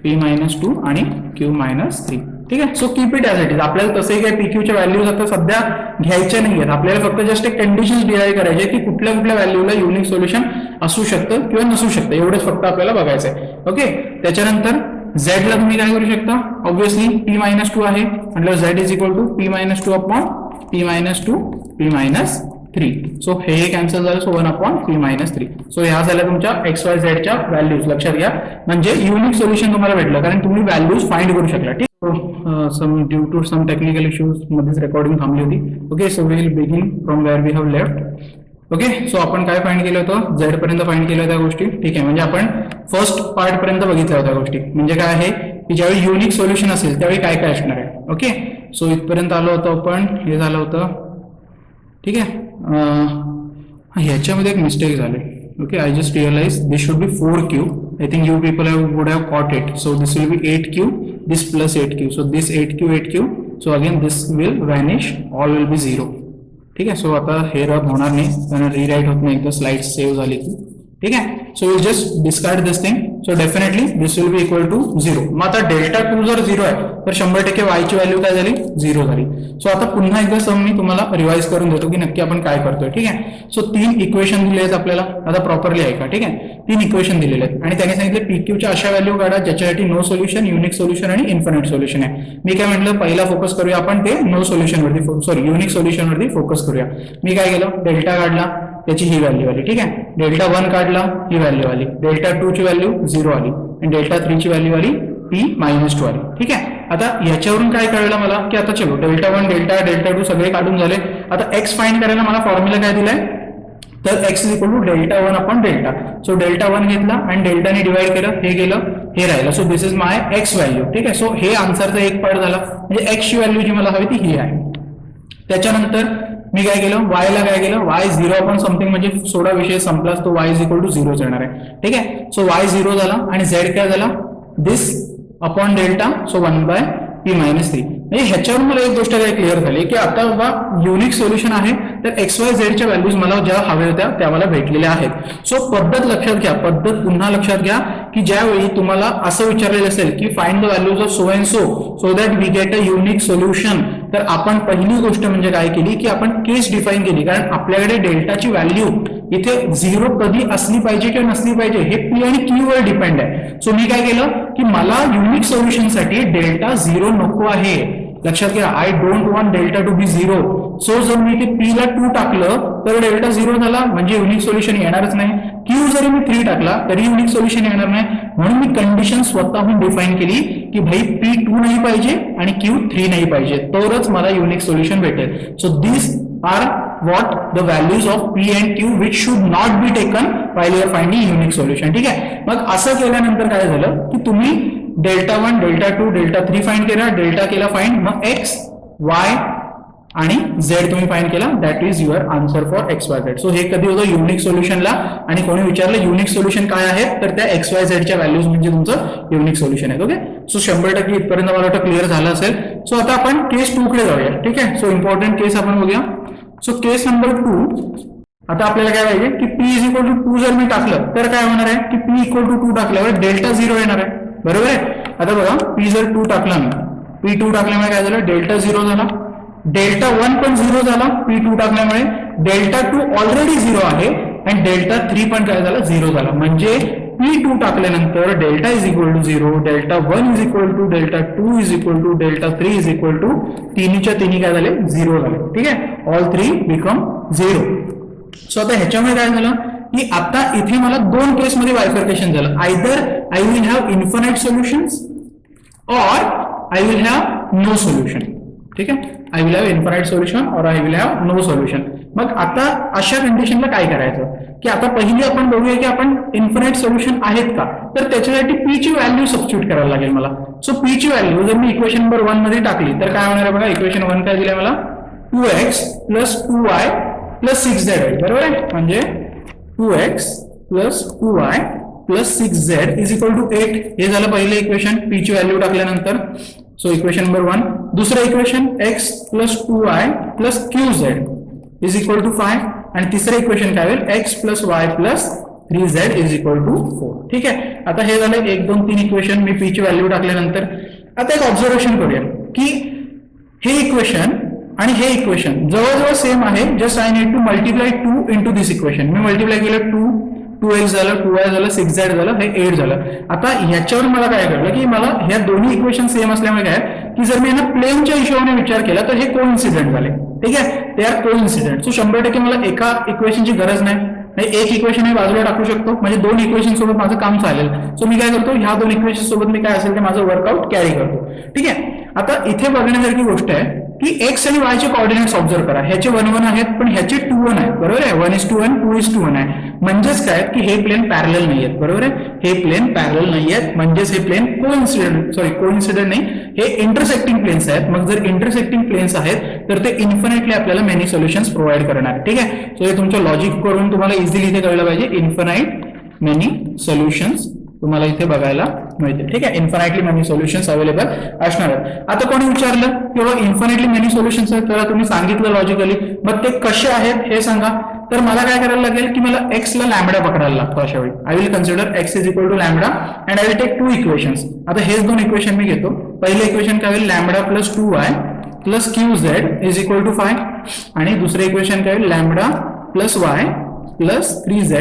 Speaker 1: P - 2 आणि Q - 3. ठीक आहे, so keep it as it is. आपल्याला तसंही काही PQच्या व्हॅल्यूज आता सध्या घ्यायच्या नाही आहेत. आपल्याला फक्त जस्ट एक कंडिशन्स डिराईव्ह करायचे की कुठल्या व्हॅल्यूला युनिक सोल्युशन असू शकतं किंवा नसू शकतं, एवढंच फक्त आपल्याला बघायचं आहे. ओके, त्याच्यानंतर Z ला तुम्ही काय करू शकता, ऑब्व्हियसली P - 2 आहे म्हटलं Z is equal to P - 2 upon P - 2 P - 3. So हे कॅन्सल झालं. So 1 upon P - 3. सो ह्या झाल्या तुमच्या XYZ च्या व्हॅल्यूज. लक्षात घ्या, म्हणजे युनिक सोल्युशन तुम्हाला भेटलं कारण तुम्ही व्हॅल्यूज फाइंड करू शकला. ठीक, due to some technical issues मध्येच रेकॉर्डिंग थांबली होती. Okay, so we will begin from where we have left. Okay, so आपण काय फाइंड केलं होतं, Z पर्यंत फाइंड केल्या त्या गोष्टी. ठीक आहे, म्हणजे आपण फर्स्ट पार्ट पर्यंत बघितल्या होत्या गोष्टी. म्हणजे काय आहे की ज्यावेळी युनिक सोल्युशन असेल त्यावेळी काय काय असणार आहे. ओके, सो इथपर्यंत आलो होतो आपण, हे झालं होतं. ठीक आहे, ह्याच्यामध्ये एक मिस्टेक झाली. Okay, I just realise this should be 4Q I think you people would have caught it. So this will be 8q, this plus 8q. So this 8q, 8q. So again this will vanish, all will be 0. ठीक है. So आता हे रब होणार नाही कारण rewrite होत नाही, एकदा स्लाइड सेव्ह झाली की. ठीक आहे. So will just discard this thing. So definitely this will be equal to 0. मग आता डेल्टा 2 जर 0 आहे तर 100% y ची व्हॅल्यू काय झाली, 0 झाली. सो आता पुन्हा एकदा सम मी तुम्हाला रिवाइज करून देतो की नक्की आपण काय करतोय. ठीक आहे. सो 3 इक्वेशन दिले आहेत आपल्याला, आता प्रॉपरली ऐका. ठीक आहे. 3 इक्वेशन दिलेले आहेत आणि त्याने सांगितलं PQ च्या अशा व्हॅल्यू काढा ज्याच्यासाठी नो सोल्युशन, युनिक सोल्युशन आणि इन्फिनिट सोल्युशन आहे. मी काय म्हटलं, पहिला फोकस करूया आपण ते नो सोल्युशन वरती, सॉरी युनिक सोल्युशन वरती फोकस करूया. मी काय केलं, डेल्टा काढला, त्याची ही व्हॅल्यू आली. ठीक आहे. डेल्टा 1 काढला, ही व्हॅल्यू आली. डेल्टा 2 ची व्हॅल्यू 0 आली आणि डेल्टा 3 ची व्हॅल्यू आली P-2 आली. ठीक आहे. आता याच्यावरून काय कळलं मला की आता चलो डेल्टा 1, डेल्टा 2 सगळे काढून झाले. आता x फाइंड करायला मला फॉर्म्युला काय दिलाय, तर x is equal to delta 1 upon delta. So delta 1 घेतला आणि डेल्टाने डिवाइड केलं, हे गेलं, हे राहिलं. So this is my x value. ठीक आहे. सो हे आन्सरचा एक पार्ट झाला, म्हणजे x ची व्हॅल्यू जी मला हवी ती ही आहे. त्याच्यानंतर मी काय केलं, y ला काय केलं, y 0 अपॉन समथिंग, म्हणजे सोडा विषय संपलाच, तो y इज इक्वल टू 0 येणार आहे. ठीक आहे. सो y 0 झाला आणि z काय झाला, दिस अपॉन डेल्टा, सो 1/p-3. म्हणजे ह्याच्यावरून मला एक गोष्ट काय क्लिअर झाली की आता बाबा युनिक सोल्युशन आहे तर XYZ च्या व्हॅल्यूज मला ज्या हव्या होत्या त्या मला भेटलेल्या आहेत. सो पद्धत लक्षात घ्या, पद्धत पुन्हा लक्षात घ्या की ज्यावेळी तुम्हाला असं विचारलेलं असेल की find the values of so and so that we get a unique solution, तर आपण पहिली गोष्ट म्हणजे काय केली की आपण केस डिफाईन केली. कारण आपल्याकडे डेल्टाची व्हॅल्यू इथे 0 कधी असली पाहिजे किंवा नसली पाहिजे हे P आणि Q वर डिपेंड आहे. सो मी काय केलं की मला युनिक सोल्युशन साठी डेल्टा 0 नको आहे. लक्षात घ्या, I don't want delta to be 0. So जर मी ते P ला 2 टाकलं तर डेल्टा 0 झाला, म्हणजे युनिक सोल्युशन येणारच नाही. Q जरी मी 3 टाकला तरी युनिक सोल्युशन येणार नाही. म्हणून मी कंडिशन स्वतःहून डिफाईन केली की भाई P 2 नाही पाहिजे आणि Q 3 नाही पाहिजे, तरच मला युनिक सोल्युशन भेटेल. So this are what the values of P and Q which should not be taken while you are finding unique solution. ठीक आहे. मग असं केल्यानंतर काय झालं की तुम्ही डेल्टा 1, डेल्टा 2, डेल्टा 3 फाइंड केला, डेल्टा केला फाइंड, मग x, y आणि z तुम्ही फाइंड केला, that is your answer for XYZ. So हे कधी होतं युनिक सोल्युशनला, आणि कोणी विचारलं युनिक सोल्युशन काय आहे तर त्या XYZ च्या व्हॅल्यूज म्हणजे तुमचं युनिक सोल्युशन आहे. ओके. सो 100% इथपर्यंत मला वाटतं क्लिअर झालं असेल. सो आता आपण केस 2 कडे जाऊया. ठीक आहे. सो इम्पॉर्टंट केस आपण बघूया. सो केस नंबर 2, आता आपल्याला काय पाहिजे की P इज इक्वल टू 2 जर मी टाकलं तर काय होणार आहे की P इक्वल टू 2 टाकल्यावर डेल्टा 0 येणार आहे. बरोबर आहे. आता बघा, P जर 2 टाकला मी, P 2 टाकल्यामुळे काय झालं, डेल्टा 0 झाला. डेल्टा 1 पण 0 झाला P 2 टाकल्यामुळे. डेल्टा 2 ऑलरेडी 0 आहे आणि डेल्टा 3 पण काय झाला, 0 झाला. म्हणजे P2 टाकल्यानंतर delta is equal to 0, delta 1 is equal to, delta 2 is equal to, delta 3 is equal to, तिन्हीच्या तिन्ही काय झाले, 0 झाले. ठीक आहे. All 3 become 0. सो आता ह्याच्यामुळे काय झालं की आता इथे मला 2 केस मध्ये बायफर्केशन झालं. Either I will have infinite solutions or I will have no solution. ठीक आहे. I will have infinite solution or I will have no solution. मग आता अशा कंडिशनला काय करायचं की आता पहिली आपण बघूया की आपण इन्फिनाइट सोल्युशन आहेत का, तर त्याच्यासाठी P ची व्हॅल्यू सबस्टिट्यूट करायला लागेल मला. सो P ची व्हॅल्यू जर मी इक्वेशन नंबर 1 मध्ये टाकली तर काय होणार आहे बघा, इक्वेशन 1 काय दिलंय मला, 2x plus 2y plus 6z. बरोबर आहे. म्हणजे 2x plus 2y plus 6z is equal to 8. हे झालं पहिलं इक्वेशन P ची व्हॅल्यू टाकल्यानंतर. So equation number 1. दुसरं equation x plus 2y plus qz is equal to 5. आणि तिसरं इक्वेशन काय होईल, x plus y plus 3z is equal to 4. ठीक आहे. आता हे झालं 1, 2, 3 इक्वेशन मी P ची व्हॅल्यू टाकल्यानंतर. आता एक ऑब्झर्वेशन करूया की हे इक्वेशन आणि हे इक्वेशन जवळजवळ सेम आहे. Just I need to multiply 2 into this equation. मी मल्टिप्लाय केलं 2x झालं, 2y झालं, 6z झालं, हे 8 झालं. आता ह्याच्यावर मला काय कळलं की मला ह्या दोन्ही इक्वेशन सेम असल्यामुळे काय की जर मी यांना प्लेनच्या हिशोबाने विचार केला तर हे कोइन्सिडेंट झाले. ठीक आहे. ते आर कोइन्सिडेंट. सो 100% मला एका इक्वेशनची गरज नाही. एक इक्वेशन हे बाजूला टाकू शकतो, म्हणजे 2 इक्वेशन सोबत माझं काम चालेल. सो मी काय करतो, ह्या 2 इक्वेशन सोबत मी काय असेल ते माझं वर्कआउट कॅरी करतो. ठीक आहे. आता इथे बघण्यासारखी गोष्ट आहे की x आणि y चे कोऑर्डिनेट्स ऑब्झर्व करा. ह्याचे 1, 1 आहेत पण ह्याचे 2, 1 आहेत. बरोबर आहे. 1:1, 2:1 आहे. म्हणजेच काय की हे प्लेन पॅरलल नाही आहेत. बरोबर आहे. हे प्लेन पॅरलल नाही आहेत, म्हणजेच हे प्लेन कोइन्सिडेंट नाही, हे इंटरसेक्टिंग प्लेन्स आहेत. मग जर इंटरसेक्टिंग प्लेन्स आहेत तर ते इन्फिनिटली आपल्याला मेनी सोल्युशन्स प्रोव्हाइड करणार. ठीक आहे. सो हे तुमचं लॉजिक करून तुम्हाला इझिली इथे कळलं पाहिजे, इन्फिनाइट मेनी सोल्युशन्स तुम्हाला इथे बघायला मिळते. ठीक आहे, इन्फिनाइटली मेनी सोल्युशन्स अवेलेबल असणार आहेत. आता कोणी विचारलं किंवा इन्फिनाइटली मेनी सोल्युशन्स आहेत, तर तुम्ही सांगितलं लॉजिकली, मग ते कसे आहेत हे सांगा. तर मला काय करायला लागेल की मला एक्स ला लॅम्बडा पकडायला लागतो. अशा वेळी I will consider x is equal to lambda and I will take 2 equations. आता हेच 2 इक्वेशन मी घेतो. पहिले इक्वेशन काय होईल, lambda plus 2y plus q z is equal to 5 आणि दुसरे इक्वेशन काय होईल, lambda plus y plus 3z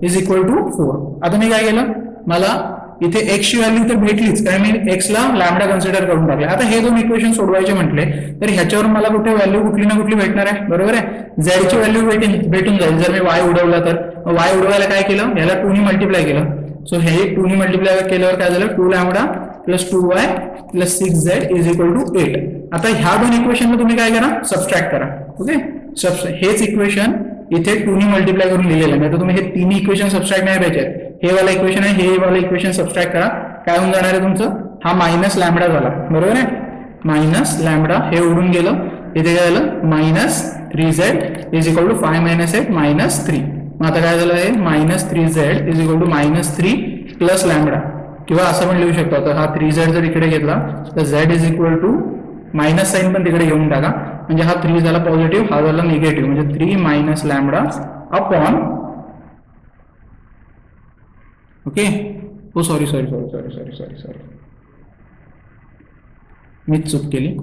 Speaker 1: is equal to 4. आता मी काय केलं, मला इथे x ची व्हॅल्यू तर भेटलीच, कारण मी x ला लॅम्बडा कन्सिडर करून टाकले. आता हे 2 इक्वेशन सोडवायचे म्हटले तर ह्याच्यावर मला कुठे व्हॅल्यू कुठली ना कुठली भेटणार आहे, बरोबर आहे. z ची व्हॅल्यू भेटून जाईल जर मी y उडवला तर. y उडवायला काय केलं, याला 2 ने मल्टिप्लाय केलं. सो हे 2 ने मल्टिप्लाय केल्यावर काय झालं, 2 lambda plus 2y plus 6z is equal to 8. आता ह्या 2 इक्वेशनला तुम्ही काय करा, सबस्ट्रॅक्ट करा. ओके, हेच इक्वेशन इथे 2 ने मल्टिप्लाय करून लिहिलेलं आहे. तर तुम्ही हे 3 इक्वेशन सबस्ट्रॅक्ट नाही पाहिजे. हे वाला इक्वेशन आहे, हे वाला इक्वेशन सबस्ट्रॅक्ट करा. काय होऊन जाणार आहे तुमचं, हा मायनस लॅम्बडा झाला, बरोबर आहे. मायनस लॅम्बडा हे उडून गेलं, इथे काय झालं, minus 3z is equal to 5 minus 8 minus 3. मग आता काय झालं, हे minus 3z is equal to minus 3 plus lambda, किंवा असं पण लिहू शकतो. आता हा 3z जर इकडे घेतला तर z is equal to minus sign पण तिकडे घेऊन टाका, म्हणजे हा 3 झाला पॉझिटिव्ह, हा झाला निगेटिव्ह, म्हणजे 3 minus lambda upon, okay. Oh sorry sorry sorry sorry sorry sorry sorry मीच चूक केली.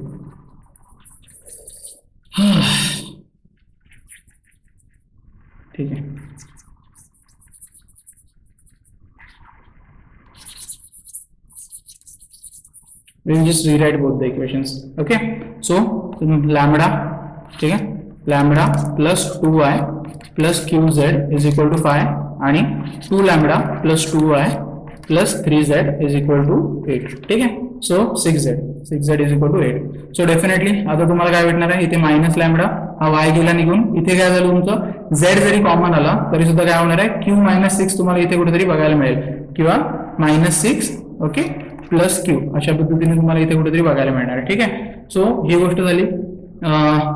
Speaker 1: ठीक आहे, we will just rewrite both the equations. Okay, so lambda, ठीक है, lambda plus 2y plus qz is equal to 5 आणि 2 lambda plus 2y plus 3z is equal to 8. ठीक है, so 6z is equal to 8. so definitely आता तुम्हाला काय भेटणार आहे, इथे मायनस लॅम्बडा, हा y गेला निघून, इथे काय झालं तुमचं z जरी कॉमन आला तरी सुद्धा काय होणार आहे, q मायनस 6 तुम्हाला इथे कुठेतरी बघायला मिळेल, किंवा मायनस 6 ओके प्लस क्यू, अशा पद्धतीने तुम्हाला इथे कुठेतरी बघायला मिळणार आहे. ठीक आहे, सो ही गोष्ट झाली.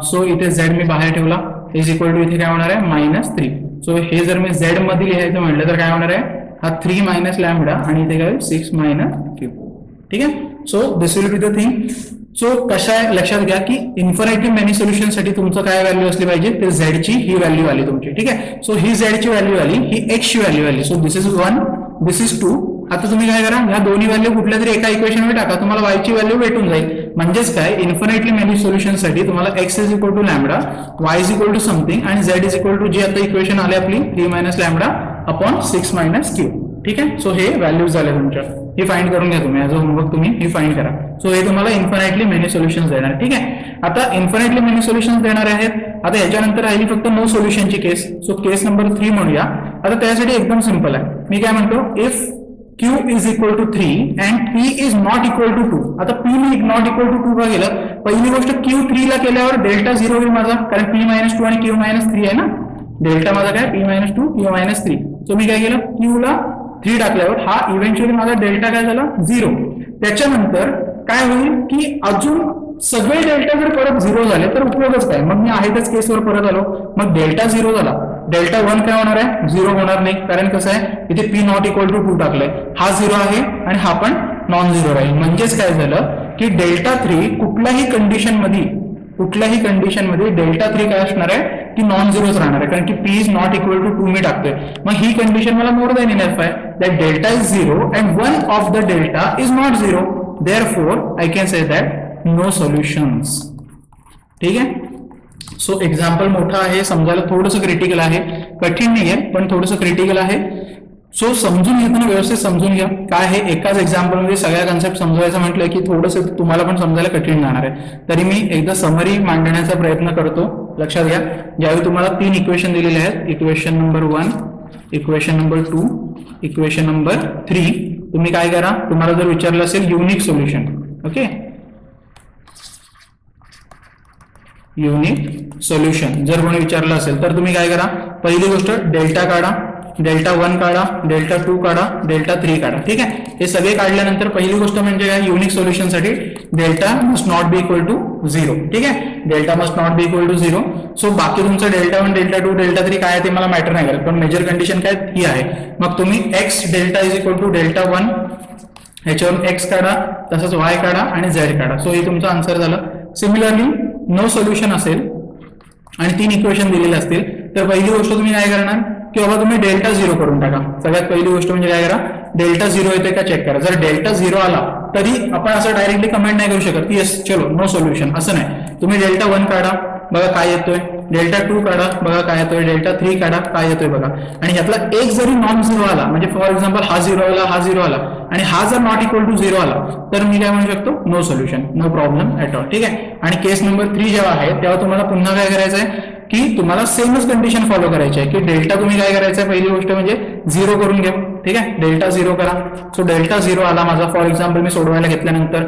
Speaker 1: सो इथे z मी बाहेर ठेवला, इज इक्वल टू इथे काय होणार आहे, मायनस 3. सो हे जर मी z मध्ये लिहायचं म्हटलं तर काय होणार आहे, हा 3 मायनस लॅम्बडा आणि इथे काय 6 मायनस क्यू. ठीक आहे, so this will be the thing. So कशा लक्षात घ्या की इन्फिनिटली मेनी सोल्युशन साठी तुमचं काय व्हॅल्यू असली पाहिजे, ते z ची ही व्हॅल्यू आली तुमची. ठीक आहे, सो ही z ची व्हॅल्यू आली, ही x ची व्हॅल्यू आली. So this is 1, this is 2. आता तुम्ही काय करा, या दोन्ही व्हॅल्यू कुठल्या तरी एका इक्वेशनवर टाका, तुम्हाला y ची व्हॅल्यू भेटून जाईल. म्हणजेच काय, इन्फिनिटली मेनी सोल्युशन साठी तुम्हाला x is equal to lambda, y is equal to something आणि z इज इक्वल टू जी आता इक्वेशन आले आपली 3 minus lambda upon 6 minus q. ठीक आहे, सो हे व्हॅल्यूज झाले तुमच्या, हे फाइंड करून घ्या तुम्ही, ऍज अ होमवर्क तुम्ही हे फाइंड करा. सो हे तुम्हाला इन्फिनिटली मेनी सोल्युशन्स देणार. ठीक आहे, आता इन्फिनिटली मेनी सोल्युशन्स देणार आहेत. आता याच्यानंतर राहिली फक्त नो सोल्युशनची केस. सो केस नंबर 3 म्हणूया. आता त्यासाठी एकदम सिंपल आहे. मी काय म्हणतो, if q is equal to 3 and p is not equal to 2. आता p me not equal to 2 का केलं, पहिली गोष्ट q 3 ला केल्यावर डेल्टा 0 होईल माझा, कारण p minus 2 आणि q minus 3 आहे ना. डेल्टा माझा काय, p minus 2 q minus 3. So मी काय केलं, q ला 3 टाकल्यावर हा इव्हेंच्युअली माझा डेल्टा काय झाला, 0. त्याच्यानंतर काय होईल की अजून सगळे डेल्टा जर परत 0 झाले तर उपयोगच काय, मग मी आहे त्याच केसवर परत आलो, मग डेल्टा 0 झाला, डेल्टा 1 काय होणार आहे, 0 होणार नाही, कारण कसं आहे इथे p नॉट इक्वल टू 2 टाकलंय, हा 0 आहे आणि हा पण नॉन 0 राहील. म्हणजेच काय झालं की डेल्टा 3 कुठल्याही कंडिशन मध्ये डेल्टा 3 काय असणार आहे की नॉन 0च राहणार आहे, कारण की p is not equal to 2 मी टाकतोय. मग ही कंडिशन मला मोर दॅन इनफ आहे, that delta is 0 and one of the delta is not 0. Therefore I can say that no solutions. ठीक आहे, सो एक्झाम्पल मोठा आहे, समजायला थोडंसं क्रिटिकल आहे, कठीण नाही आहे पण थोडंसं क्रिटिकल आहे. सो समजून घेताना व्यवस्थित समजून घ्या. काय हे एकाच एक्झाम्पल मध्ये सगळ्या कन्सेप्ट समजवायचं म्हटलं की थोडंसं तुम्हाला पण समजायला कठीण जाणार आहे. तरी मी एकदा समरी मांडण्याचा प्रयत्न करतो. लक्षात घ्या, ज्यावेळी तुम्हाला 3 इक्वेशन दिलेले आहेत, equation number 1, equation number 2, equation number 3, तुम्ही काय करा, तुम्हाला जर विचारलं असेल unique solution, okay, unique solution जर कोणी विचारलं असेल तर तुम्ही काय करा, पहिली गोष्ट डेल्टा काढा, डेल्टा 1 काढा, डेल्टा 2 काढा, डेल्टा 3 काढा. ठीक आहे, हे सगळे काढल्यानंतर पहिली गोष्ट म्हणजे काय, युनिक सोल्युशनसाठी delta must not be equal to 0. ठीक आहे, delta must not be equal to 0. So बाकी तुमचं डेल्टा 1, डेल्टा 2, डेल्टा 3 काय आहे ते मला मॅटर नाही करत, पण मेजर कंडिशन काय ही आहे. मग तुम्ही x delta is equal to delta 1, ह्याच्यावरून एक्स काढा, तसंच वाय काढा आणि झेड काढा. सो हे तुमचं आन्सर झालं. सिमिलरली नो सोल्युशन असेल आणि 3 इक्वेशन दिलेले असतील तर पहिली गोष्ट तुम्ही काय करणार की बाबा तुम्ही डेल्टा 0 करून टाका. सगळ्यात पहिली गोष्ट म्हणजे काय करा, डेल्टा 0 येते का चेक करा. जर डेल्टा 0 आला तरी आपण असं डायरेक्टली कमेंट नाही करू शकत की येस चलो नो सोल्युशन, असं नाही. तुम्ही डेल्टा 1 काढा, बघा काय येतोय, डेल्टा 2 काढा, बघा काय येतोय, डेल्टा 3 काढा, काय येतोय बघा. आणि ह्यातला एक जरी नॉन 0 आला, म्हणजे फॉर एक्झाम्पल हा 0 आला, हा 0 आला आणि हा जर नॉट इक्वल टू 0 आला तर मी काय म्हणू शकतो, no solution, no problem at all. ठीक आहे, आणि केस नंबर 3 जेव्हा आहे तेव्हा तुम्हाला पुन्हा काय करायचं आहे की तुम्हाला सेमच कंडिशन फॉलो करायची आहे की डेल्टा तुम्ही काय करायचं आहे, पहिली गोष्ट म्हणजे 0 करून घ्या. ठीक आहे, डेल्टा 0 करा. सो डेल्टा 0 आला माझा, फॉर एक्झाम्पल मी सोडवायला घेतल्यानंतर,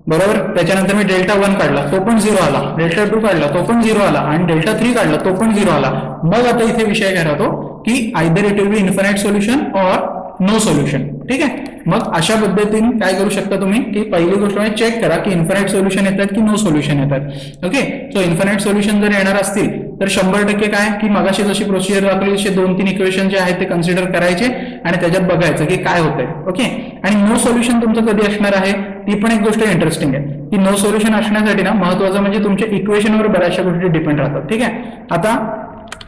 Speaker 1: बरोबर. त्याच्यानंतर मी डेल्टा 1 काढला, तो पण 0 आला, डेल्टा 2 काढला, तो पण 0 आला आणि डेल्टा 3 काढला, तो पण 0 आला. मग आता इथे विषय काय राहतो की either it will be infinite solution or no solution. ठीक आहे, मग अशा पद्धतीने काय करू शकता तुम्ही की पहिली गोष्ट म्हणजे चेक करा की इन्फिनाइट सोल्युशन येतात की नो सोल्युशन येतात. ओके, सो इन्फिनाइट सोल्युशन जर येणार असतील तर 100% काय की मगाशी जशी प्रोसिजर दाखवली तसे 2-3 इक्वेशन जे आहेत ते कन्सिडर करायचे आणि त्याच्यात बघायचं की काय होतंय. ओके, आणि नो सोल्युशन तुमचं कधी असणार आहे ती पण एक गोष्ट इंटरेस्टिंग आहे की नो सोल्युशन असण्यासाठी ना महत्वाचं म्हणजे तुमच्या इक्वेशनवर बऱ्याचशा गोष्टी डिपेंड राहतात. ठीक आहे, आता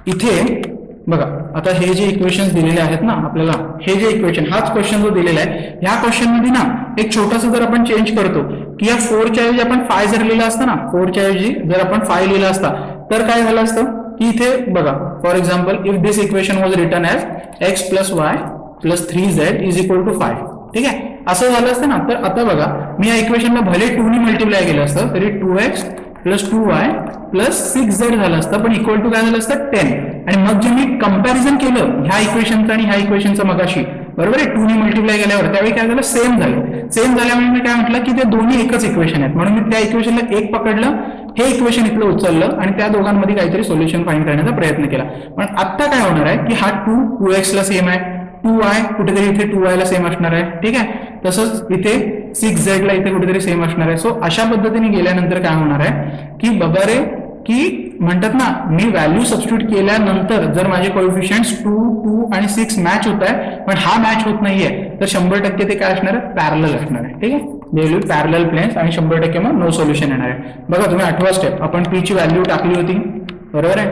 Speaker 1: इथे बघा, आता हे जे इक्वेशन्स दिलेले आहेत ना आपल्याला, हे जे इक्वेशन, हाच क्वेश्चन जो दिलेला आहे, ह्या क्वेश्चन मध्ये ना एक छोटासा जर आपण चेंज करतो की या 4 च्या ऐवजी आपण 5 जर लिहिलं असतं ना, 4 च्या ऐवजी जर आपण 5 लिहिलं असता तर काय झालं असतं की इथे बघा, for example if this equation was written as x plus y plus 3z is equal to 5. ठीक आहे, असं झालं असतं ना. तर आता बघा, मी या इक्वेशनला भले 2 ने मल्टिप्लाय केलं असतं तरी 2x plus 2y plus 6z झालं असतं, पण इक्वल टू काय झालं असतं 10. आणि मग जे मी कंपॅरिझन केलं ह्या इक्वेशनचं आणि ह्या इक्वेशनचं मगाशी, बरोबर आहे, 2 ने मल्टिप्लाय केल्यावर त्यावेळी काय झालं, सेम झालं. सेम झाल्यामुळे मी काय म्हटलं की ते दोन्ही एकच इक्वेशन आहेत, म्हणून मी त्या इक्वेशनला एक पकडलं, हे इक्वेशन इथलं उचललं आणि त्या दोघांमध्ये काहीतरी सोल्युशन फाइंड करण्याचा प्रयत्न केला. पण आता काय होणार आहे की हा 2x ला सेम आहे, 2y कुठेतरी इथे 2y ला सेम असणार आहे. ठीक आहे, तसंच इथे 6z ला इथे कुठेतरी सेम असणार आहे. सो अशा पद्धतीने गेल्यानंतर काय होणार आहे की बाबा रे की म्हणतात ना, मी व्हॅल्यू सबस्टिट्यूट केल्यानंतर जर माझे कोएफिशियंट्स 2, 2 आणि 6 मॅच होत आहे पण हा मॅच होत नाहीये तर 100% ते काय असणार आहे, पॅरलल असणार आहे. ठीक आहे, they will be parallel planes आणि 100% मग नो सोल्युशन येणार आहे. बघा तुम्ही 8वा स्टेप, आपण पी ची व्हॅल्यू टाकली होती, बरोबर आहे.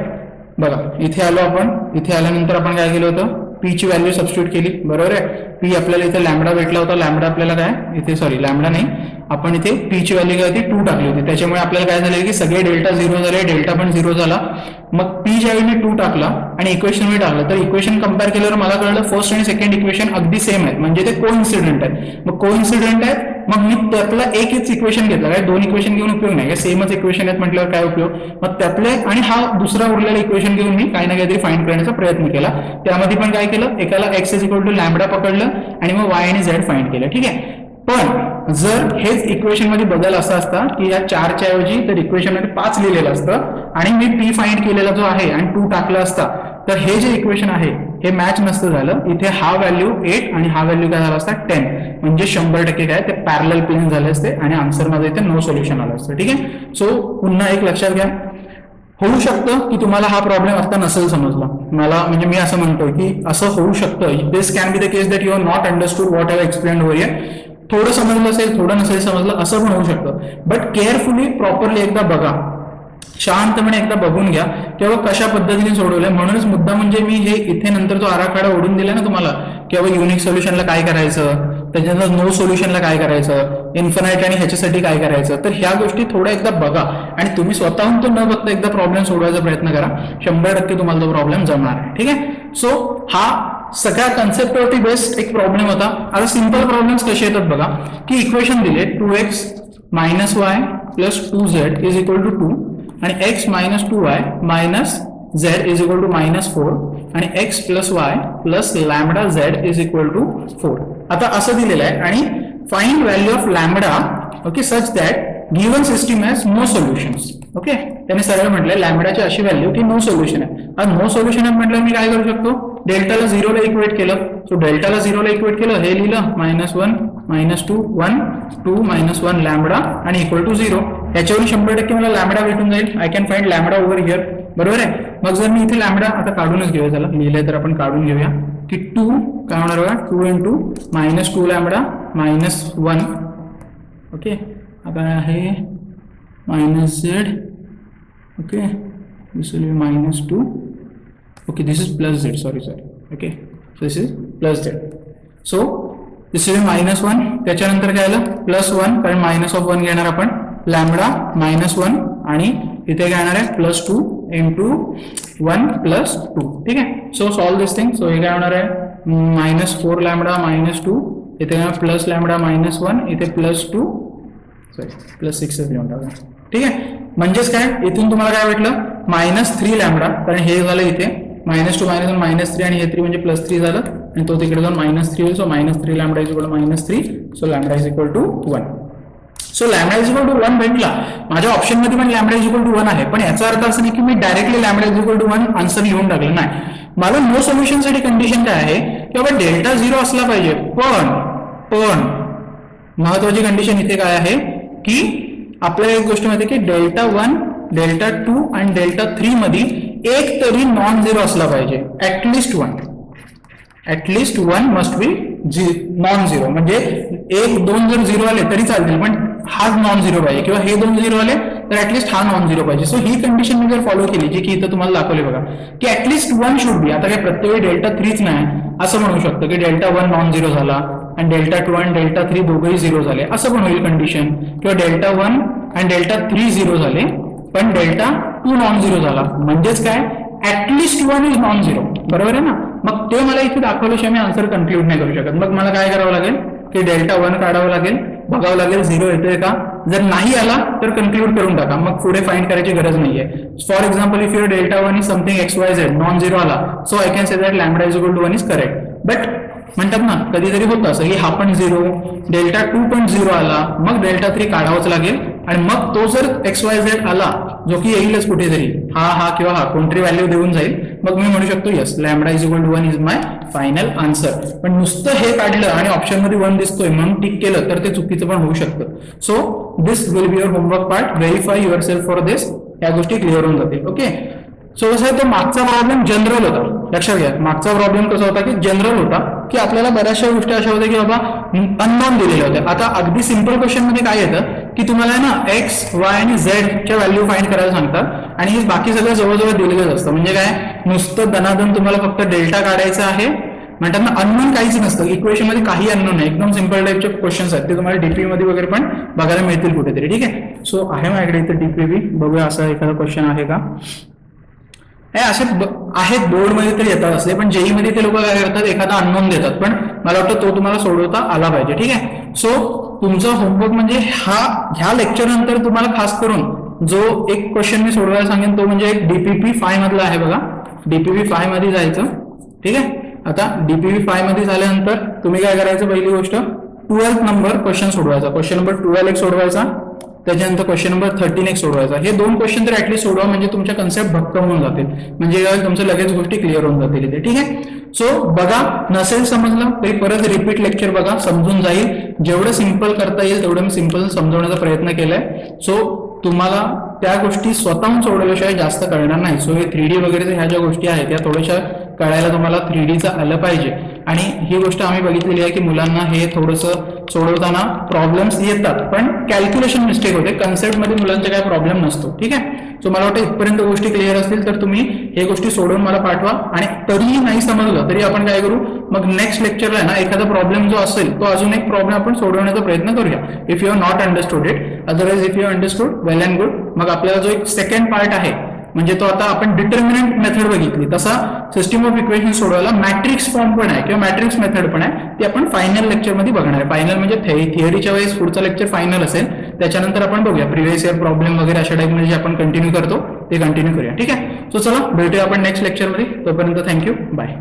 Speaker 1: बघा इथे आलो आपण, इथे आल्यानंतर आपण काय केलं होतं, पी ची व्हॅल्यू सबस्टिट्यूट केली, बरोबर आहे. पी आपल्याला इथे लॅम्बडा भेटला होता, लॅम्बडा आपल्याला काय इथे, सॉरी लॅम्बडा नाही, आपण इथे पी ची व्हॅल्यू काय होती 2 टाकली होती. त्याच्यामुळे आपल्याला काय झालं की सगळे डेल्टा 0 झाले, डेल्टा पण 0 झाला. मग पी ज्यावेळी मी 2 टाकला आणि इक्वेशन मी टाकलं तर इक्वेशन कम्पेअर केल्यावर मला कळलं फर्स्ट आणि सेकंड इक्वेशन अगदी सेम आहेत, म्हणजे ते कोइन्सिडेंट आहेत. मग कोइन्सिडेंट आहेत, मग मी त्यातला एकच इक्वेशन घेतला, काय 2 इक्वेशन घेऊन उपयोग नाही, सेमच इक्वेशन आहेत म्हटल्यावर काय उपयोग. मग त्यातले आणि हा दुसरा उरलेला इक्वेशन घेऊन मी काही ना काहीतरी फाइंड करण्याचा प्रयत्न केला. त्यामध्ये पण काय केलं, एकाला x is equal to lambda पकडलं आणि मग वाय आणि झेड फाइंड केलं. ठीक आहे, पण जर हेच इक्वेशन मध्ये बदल असा असता की या 4 च्या ऐवजी तर इक्वेशन मध्ये 5 लिहिलेलं असतं आणि मी पी फाइंड केलेला जो आहे आणि 2 टाकला असता तर हे जे इक्वेशन आहे हे मॅच नसतं झालं. इथे हा व्हॅल्यू 8 आणि हा व्हॅल्यू काय झाला असता 10, म्हणजे 100% काय ते पॅरलल प्लेन झाले असते आणि आन्सर मध्ये इथे नो सोल्युशन आलं असतं. ठीक आहे, सो पुन्हा एक लक्षात घ्या, होऊ शकतं की तुम्हाला हा प्रॉब्लेम आता नसेल समजला, मला म्हणजे मी असं म्हणतो की असं होऊ शकतं, this can be the case that you are not understood what have explained over here. थोडं समजलं असेल, थोडं नसेल समजलं, असं पण होऊ शकतं. बट केअरफुली प्रॉपरली एकदा बघा, शांतपणे एकदा बघून घ्या किंवा कशा पद्धतीने सोडवलंय. म्हणूनच मुद्दा म्हणजे मी हे इथे नंतर जो आराखडा ओढून दिला ना तुम्हाला किंवा युनिक सोल्युशनला काय करायचं, त्याच्यानंतर नो सोल्युशनला काय करायचं, इन्फिनाइट आणि ह्याच्यासाठी काय करायचं, तर ह्या गोष्टी थोड्या एकदा बघा आणि तुम्ही स्वतःहून तो न बघता एकदा प्रॉब्लेम सोडवायचा प्रयत्न करा, 100% तुम्हाला तो प्रॉब्लेम जमणार आहे. ठीक आहे, सो हा सगळ्या कन्सेप्टवरती बेस्ट एक प्रॉब्लेम होता. आता सिंपल प्रॉब्लेम्स कसे येतात बघा, की इक्वेशन दिले 2x minus y plus 2z is equal to 2 आणि x minus 2y minus z is equal to -4 आणि x plus y plus lambda z is equal to 4. आता असं दिलेलं आहे आणि find value of lambda, okay, such that given system has no solutions. Okay, त्याने सरळ म्हटलंय लॅम्बडाची अशी व्हॅल्यू की नो सोल्युशन आहे. आज नो सोल्युशन आहे म्हटलं मी काय करू शकतो, डेल्टाला 0 ला इक्वेट केलं. सो डेल्टाला 0 ला इक्वेट केलं, हे लिहिलं -1 -2 1 2 -1 लॅम्बडा आणि इक्वल टू 0. याच्यावरून 100% मला लॅम्बडा भेटून जाईल. I can find lambda over here. बरोबर आहे. मग जर मी इथे लॅम्बडा आता काढूनच घेऊया, त्याला लिहिलंय तर आपण काढून घेऊया की 2 काय होणार बघा, 2 into -2 लॅम्बडा -1. ओके, आता आहे -z. Okay, this will B -2. Okay, this is +z. Sorry. Okay, this is +z. So this is -1. त्याच्यानंतर काय आलं +1, कारण -1 घेणार आपण. लॅम्बडा -1 आणि इथे काय येणार आहे +2 into 1 + 2. ठीक आहे. सो सॉल्व दिस थिंग. सो हे काय होणार आहे -4 लॅम्बडा -2, इथे प्लस लॅम्बडा -1, इथे +2 +6 लिहून टाका. ठीक आहे. म्हणजेच काय, इथून तुम्हाला काय भेटलं -3 लॅम्बडा, कारण हे झालं इथे -2 -1 -3 आणि हे 3 म्हणजे +3 झालं आणि तो तिकडे जाऊन -3 होईल. So -3 lambda is equal to -3. So lambda is equal to 1. So lambda is equal to 1 भेटला. माझ्या ऑप्शन मध्ये पण लॅम्बडा इज इक्वल टू 1 आहे, पण याचा अर्थ असं नाही की मी directly lambda is equal to 1 answer लिहून टाकलं. नाही, मला नो सोल्युशन साठी कंडिशन काय आहे की बाबा डेल्टा 0 असला पाहिजे. पण महत्वाची कंडिशन इथे काय आहे की आपल्याला एक गोष्ट माहिती आहे की डेल्टा 1 डेल्टा 2 आणि डेल्टा 3 मध्ये एक तरी नॉन झिरो असला पाहिजे. At least one must be non zero. म्हणजे 1 2 जर 0 आले तरी चालतील, पण हा नॉन झिरो पाहिजे, किंवा हे 2 0 आले तर ऍटलिस्ट हा नॉन झिरो पाहिजे. सो ही कंडिशन मी जर फॉलो केली, जी की इथं तुम्हाला दाखवली बघा, की ऍटलिस्ट 1 शुड बी. आता काय प्रत्येक वेळी डेल्टा 3च नाही असं म्हणू शकतो की डेल्टा 1 नॉन झिरो झाला आणि डेल्टा 2 आणि डेल्टा 3 दोघंही 0 झाले, असं पण होईल कंडिशन. किंवा डेल्टा 1 आणि डेल्टा 3 0 झाले पण डेल्टा 2 नॉन झिरो झाला. म्हणजेच काय, ऍटलिस्ट 1 इज नॉन झिरो. बरोबर आहे ना. मग ते मला इथे दाखवल्याशिवाय मी आन्सर कन्क्लूड नाही करू शकत. मग मला काय करावं लागेल की डेल्टा 1 काढावं लागेल, बघावं लागेल 0 येतोय का. जर नाही आला तर कन्क्लूड करून टाका, मग पुढे फाइंड करायची गरज नाहीये. For example, if your delta 1 is something XYZ non zero आला, so I can say that lambda is equal to 1 is correct. But म्हणतात ना कधीतरी होतं असं की हा पण 0, डेल्टा 2 पण 0 आला, मग डेल्टा 3 काढावाच लागेल. आणि मग तो जर XYZ आला, जो की येईलच कुठेतरी, हा किंवा हा कोणतरी व्हॅल्यू देऊन जाईल, मग मी म्हणू शकतो yes lambda is equal to 1 is my final answer. पण नुसतं हे काढलं आणि ऑप्शन मध्ये 1 दिसतोय म्हणून टिक केलं तर ते चुकीचं पण होऊ शकतं. So this will be your homework part. Verify yourself for this. या गोष्टी क्लिअर होऊन जातील. ओके. सो कसं आहे, तो मागचा प्रॉब्लेम जनरल होता. लक्षात घ्या, मागचा प्रॉब्लेम कसा होता की जनरल होता, की आपल्याला बऱ्याचशा गोष्टी अशा होत्या की बाबा अननोन दिलेल्या होत्या. आता अगदी सिंपल क्वेश्चन मध्ये काय येतं की तुम्हाला ना X, Y आणि Z च्या व्हॅल्यू फाइंड करायला सांगतात आणि हे बाकी सगळं जवळजवळ दिलेलंच असतं. म्हणजे काय, नुसतं दनादन तुम्हाला फक्त डेल्टा काढायचा आहे. म्हणतात ना अननोन काहीच नसतं इक्वेशन मध्ये, काही अननोन आहे. एकदम सिंपल टाईपचे क्वेश्चन्स आहेत, ते तुम्हाला डीपी मध्ये वगैरे पण बघायला मिळतील कुठेतरी. ठीक आहे. सो आहे माझ्याकडे इथे डीपीबी, बघूया असा एखादा क्वेश्चन आहे का. हे असे आहेत बोर्ड मध्ये तर येतात असले, पण जेई मध्ये ते लोक काय करतात, एखादा अननोन देतात, पण मला वाटतं तो तुम्हाला सोडवता आला पाहिजे. ठीक आहे. सो तुमचा होमवर्क म्हणजे ह्या लेक्चर नंतर तुम्हाला खास करून जो एक क्वेश्चन मी सोडवायला सांगेन तो म्हणजे एक DPP 5 मधला आहे बघा. DPP 5 मध्ये जायचं. ठीक आहे. आता DPP 5 मध्ये झाल्यानंतर तुम्ही काय करायचं, पहिली गोष्ट 12th नंबर क्वेश्चन सोडवायचा. क्वेश्चन नंबर 12 एक सोडवायचा, त्याच्यानंतर क्वेश्चन नंबर 13 एक सोडवायचा. हे 2 क्वेश्चन तर ऍटलीस्ट सोडवा, म्हणजे तुमच्या कन्सेप्ट भक्कम होऊन जातील, म्हणजे तुमचं लगेच गोष्टी क्लिअर होऊन जातील इथे. ठीक आहे. सो बघा, नसेल समजलं तरी परत रिपीट लेक्चर बघा, समजून जाईल. जेवढं सिंपल करता येईल तेवढं मी सिंपल समजवण्याचा प्रयत्न केलाय. सो तुम्हाला त्या गोष्टी स्वतःहून सोडवल्याशिवाय जास्त कळणार नाही. सो हे 3D वगैरे ह्या ज्या गोष्टी आहेत त्या थोड्याशा कळायला तुम्हाला 3Dचं आलं पाहिजे. आणि ही गोष्ट आम्ही बघितलेली आहे की मुलांना हे थोडंसं सोडवताना प्रॉब्लेम्स येतात, पण कॅल्क्युलेशन मिस्टेक होते. कन्सेप्ट मध्ये मुलांचा काय प्रॉब्लेम नसतो. ठीक आहे. सो मला वाटतं इथपर्यंत गोष्टी क्लिअर असतील तर तुम्ही हे गोष्टी सोडवून मला पाठवा. आणि तरीही नाही समजलं तरी आपण काय करू, मग नेक्स्ट लेक्चरला ना एखादा प्रॉब्लेम जो असेल तो अजून एक प्रॉब्लेम आपण सोडवण्याचा प्रयत्न करूया. If you are not understood it, otherwise if you understood well and good. मग आपल्याला जो एक सेकंड पार्ट आहे, म्हणजे तो आता आपण डिटर्मिनंट मेथड बघितली, तसा सिस्टम ऑफ इक्वेशन सोडवायला मॅट्रिक्स फॉर्म पण आहे किंवा मॅट्रिक्स मेथड पण आहे, ती आपण फायनल लेक्चर मध्ये बघणार आहे. फायनल म्हणजे थिअरीच्या वेळेस पुढचा लेक्चर फायनल असेल, त्याच्यानंतर आपण बघूया प्रिव्हियस इयर प्रॉब्लेम वगैरे अशा टाइप मध्ये जे आपण कंटिन्यू करतो ते कंटिन्यू करूया. ठीक आहे. सो चला भेटूया आपण नेक्स्ट लेक्चर मध्ये. तोपर्यंत थँक्यू, बाय.